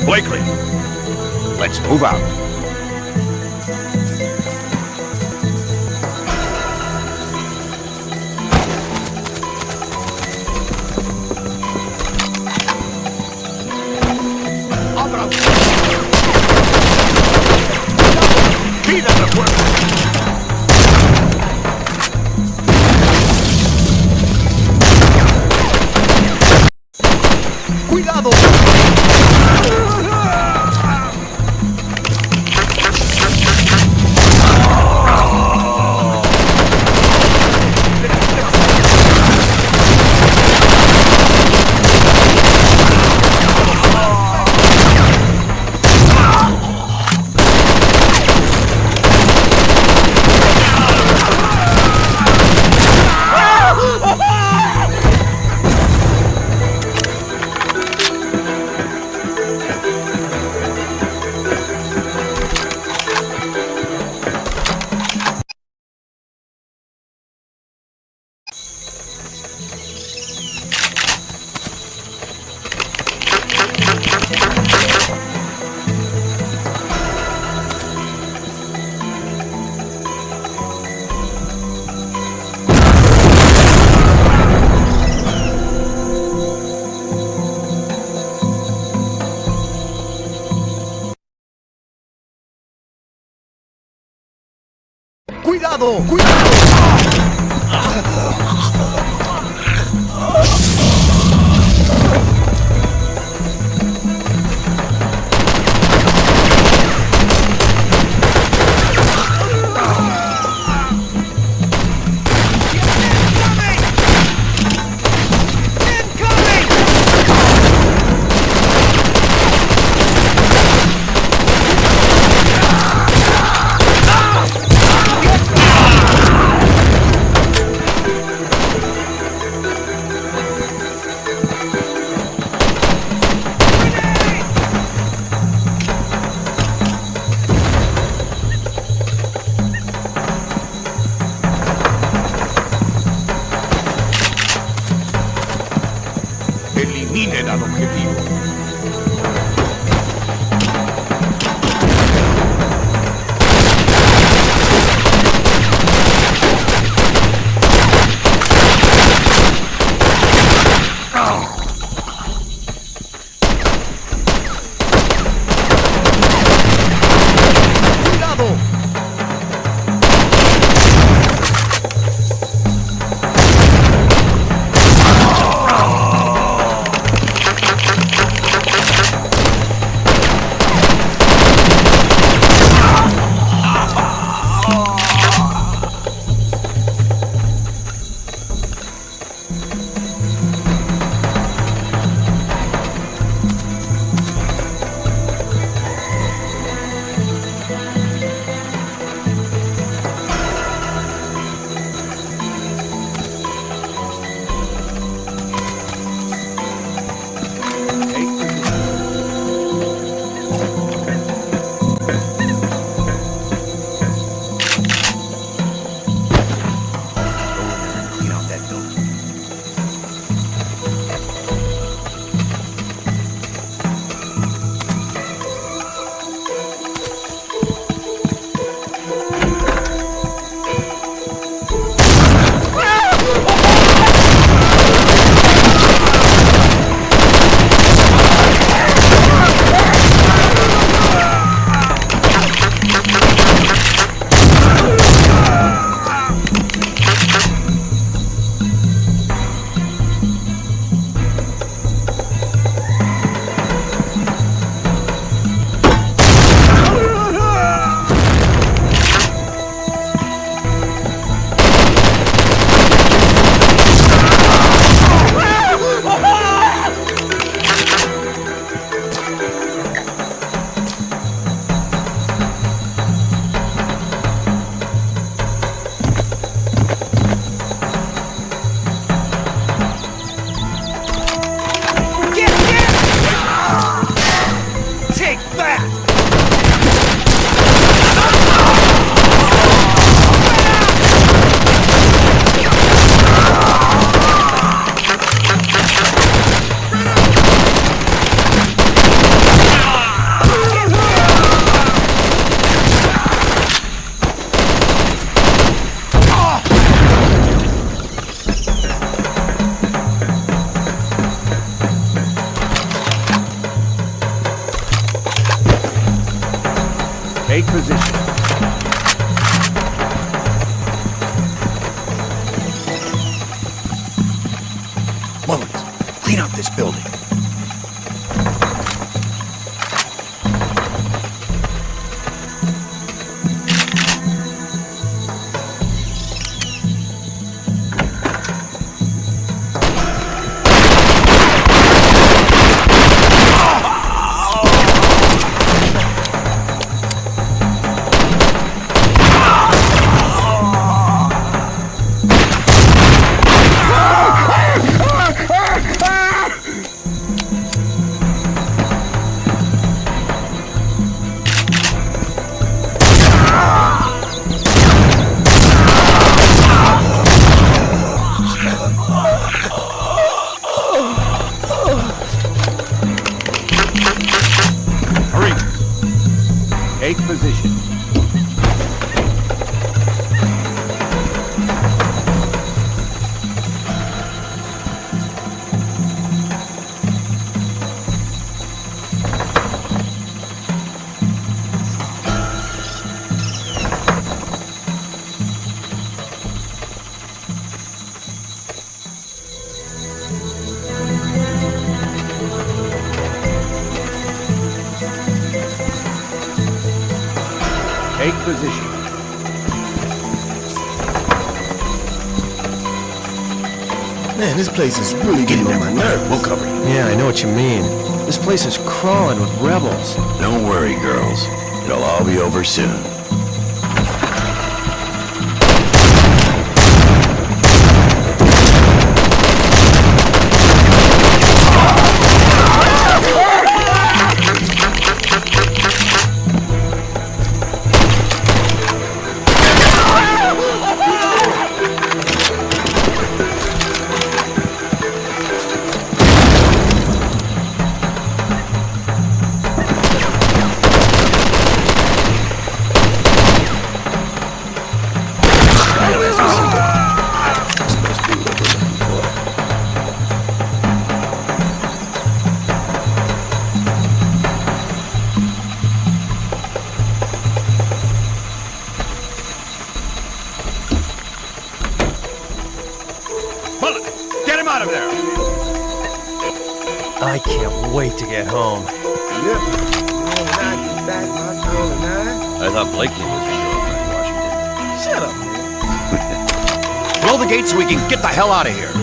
Blakely, let's move out. ¡Cuidado! ¡Cuidado! Eliminen al objetivo. Take position. Mullins, clean out this building. Take position. Take position. Man, this place is really getting on my nerves. We'll cover you. Yeah, I know what you mean. This place is crawling with rebels. Don't worry, girls. It'll all be over soon. Get him out of there! I can't wait to get home. Yep. I thought Blakely was your girlfriend, Washington. Shut up, man. Blow the gate so we can get the hell out of here.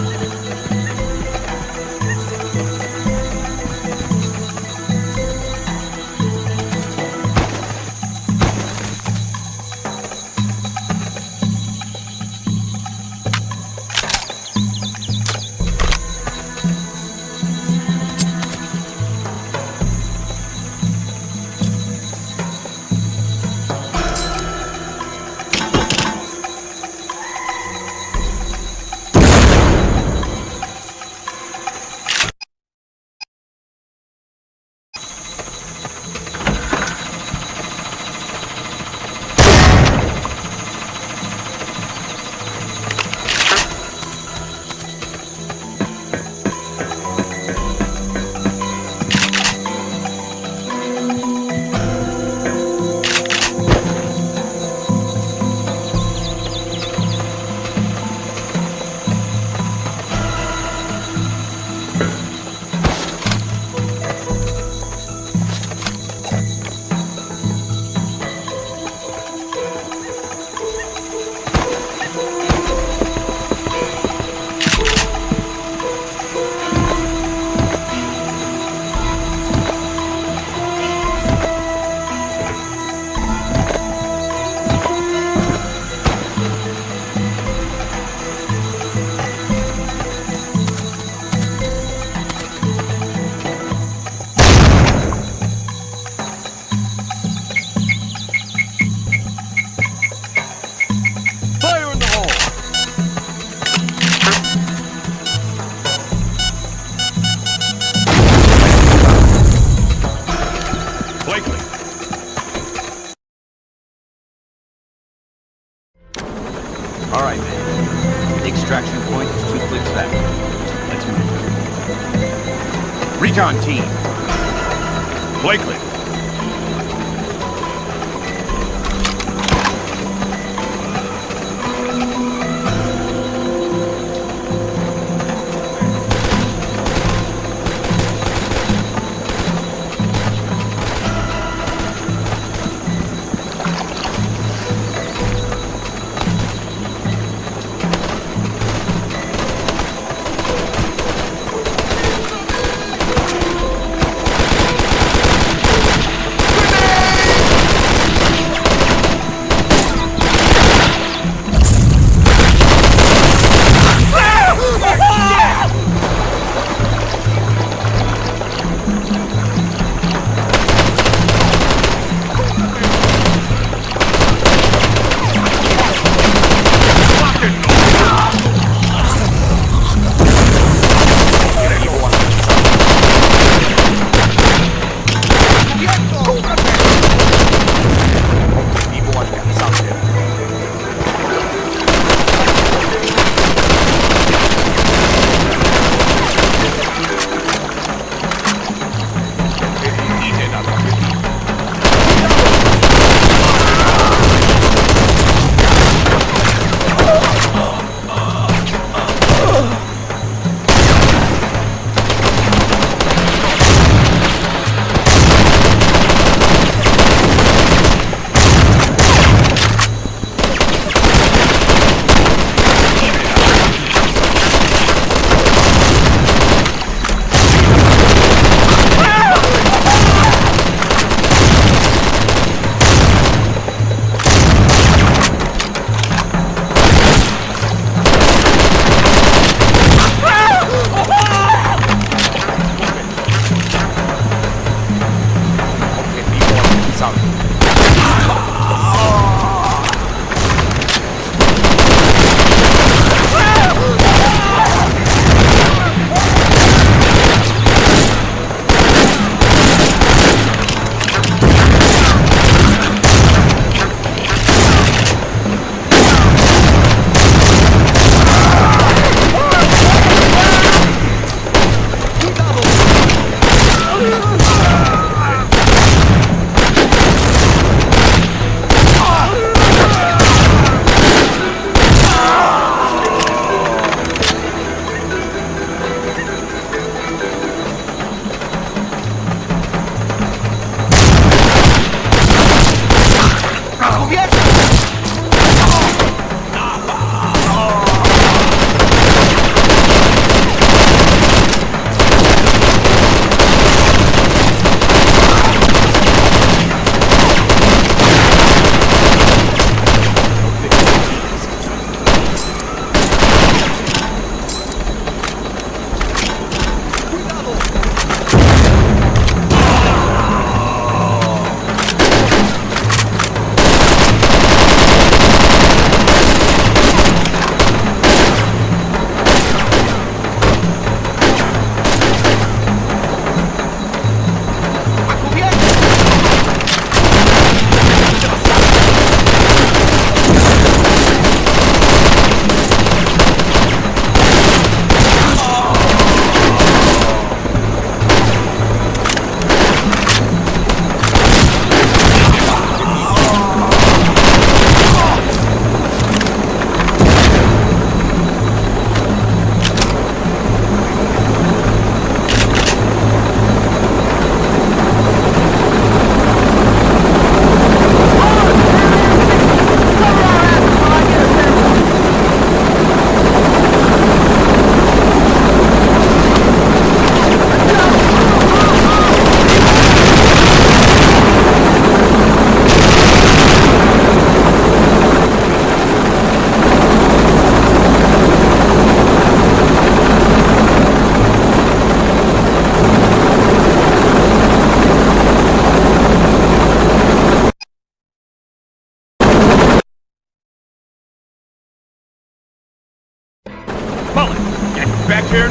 All right, man. The extraction point is 2 clicks back. Let's move. Recon team. Blakely.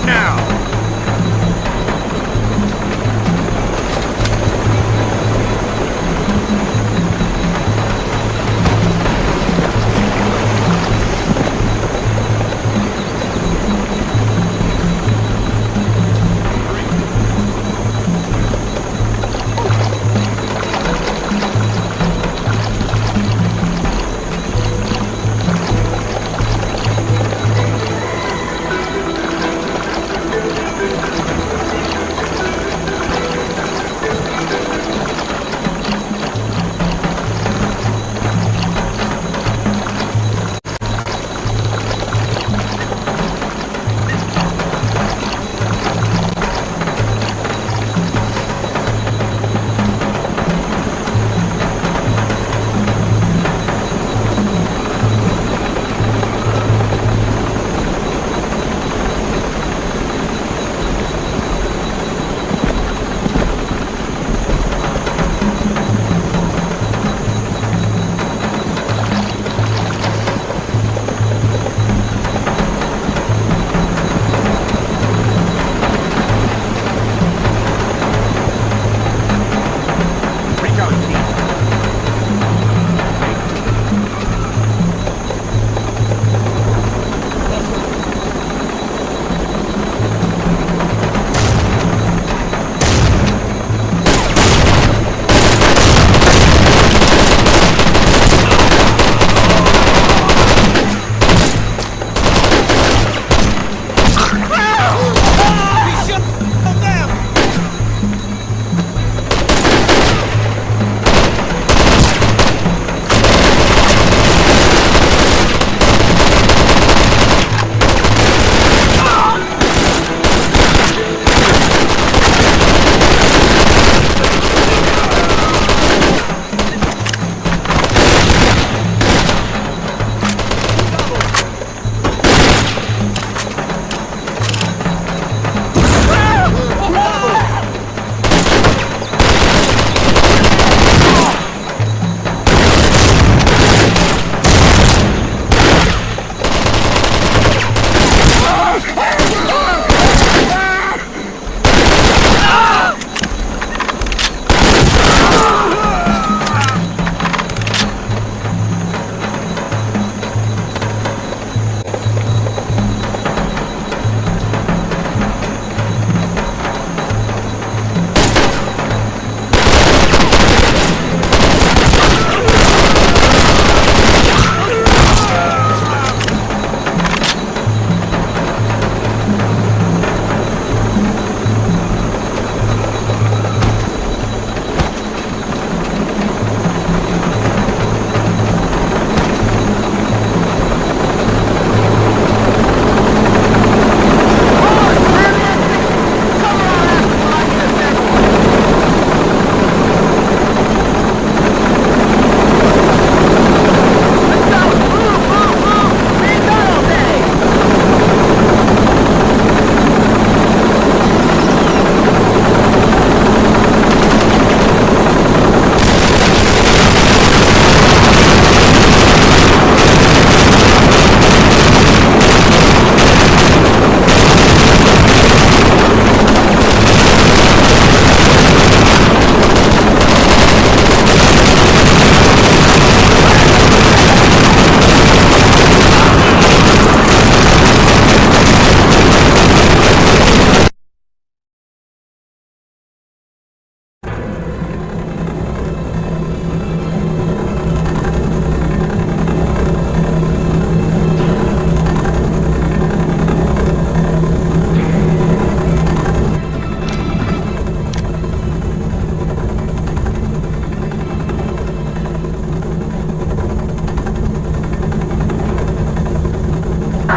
Start now!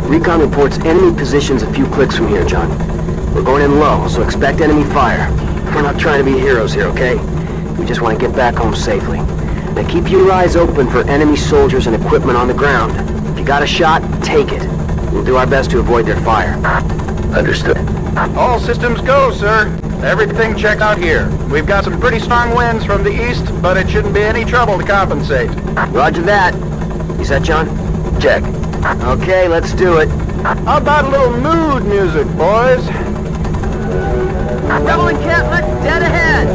Recon reports enemy positions a few clicks from here, John. We're going in low, so expect enemy fire. We're not trying to be heroes here, okay? We just want to get back home safely. Now keep your eyes open for enemy soldiers and equipment on the ground. If you got a shot, take it. We'll do our best to avoid their fire. Understood. All systems go, sir. Everything checked out here. We've got some pretty strong winds from the east, but it shouldn't be any trouble to compensate. Roger that. You set, John? Check. Okay, let's do it. How about a little mood music, boys? Rebel encampment dead ahead!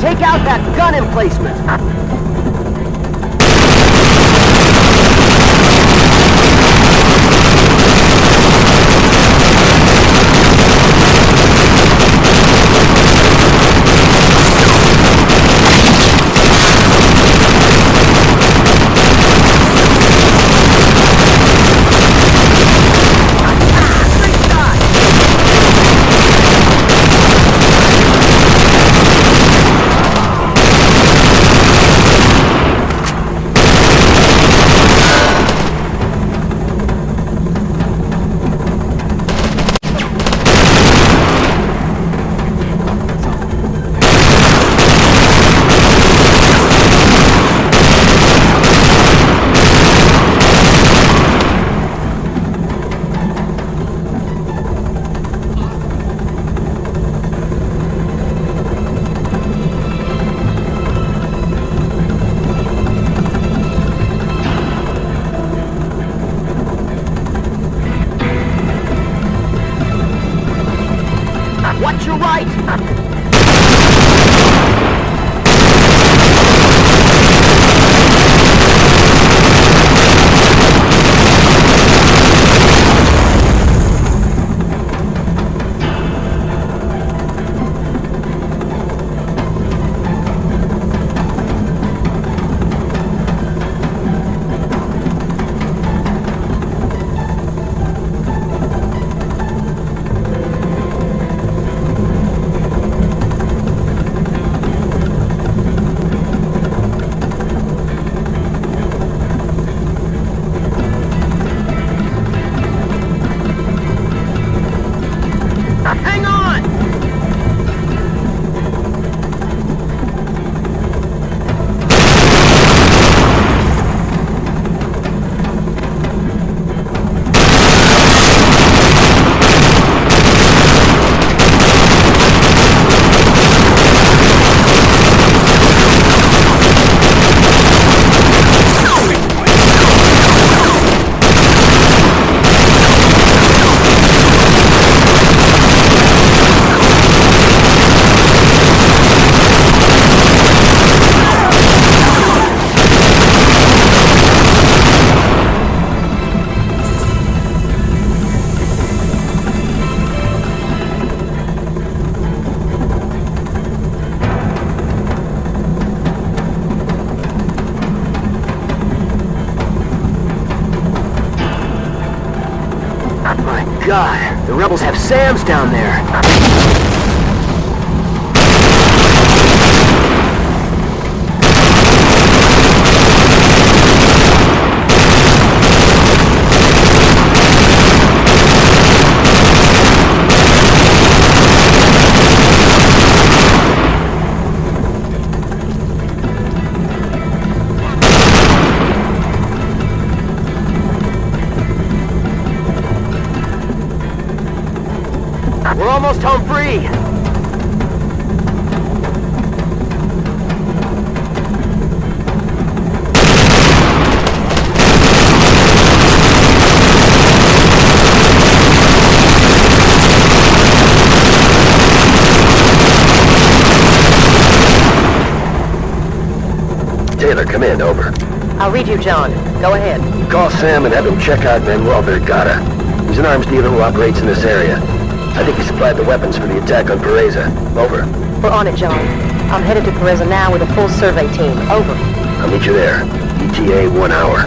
Take out that gun emplacement! Watch your right! Hang on! My God, the rebels have SAMs down there. We're almost home free! Taylor, come in, over. I'll read you, John. Go ahead. Call Sam and have him check out Manuel Vergara. He's an arms dealer who operates in this area. I think he supplied the weapons for the attack on Pereza. Over. We're on it, John. I'm headed to Pereza now with a full survey team. Over. I'll meet you there. ETA 1 hour.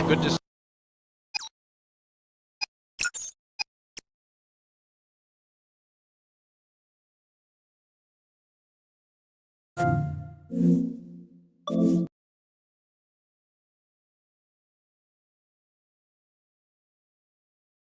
Good to see.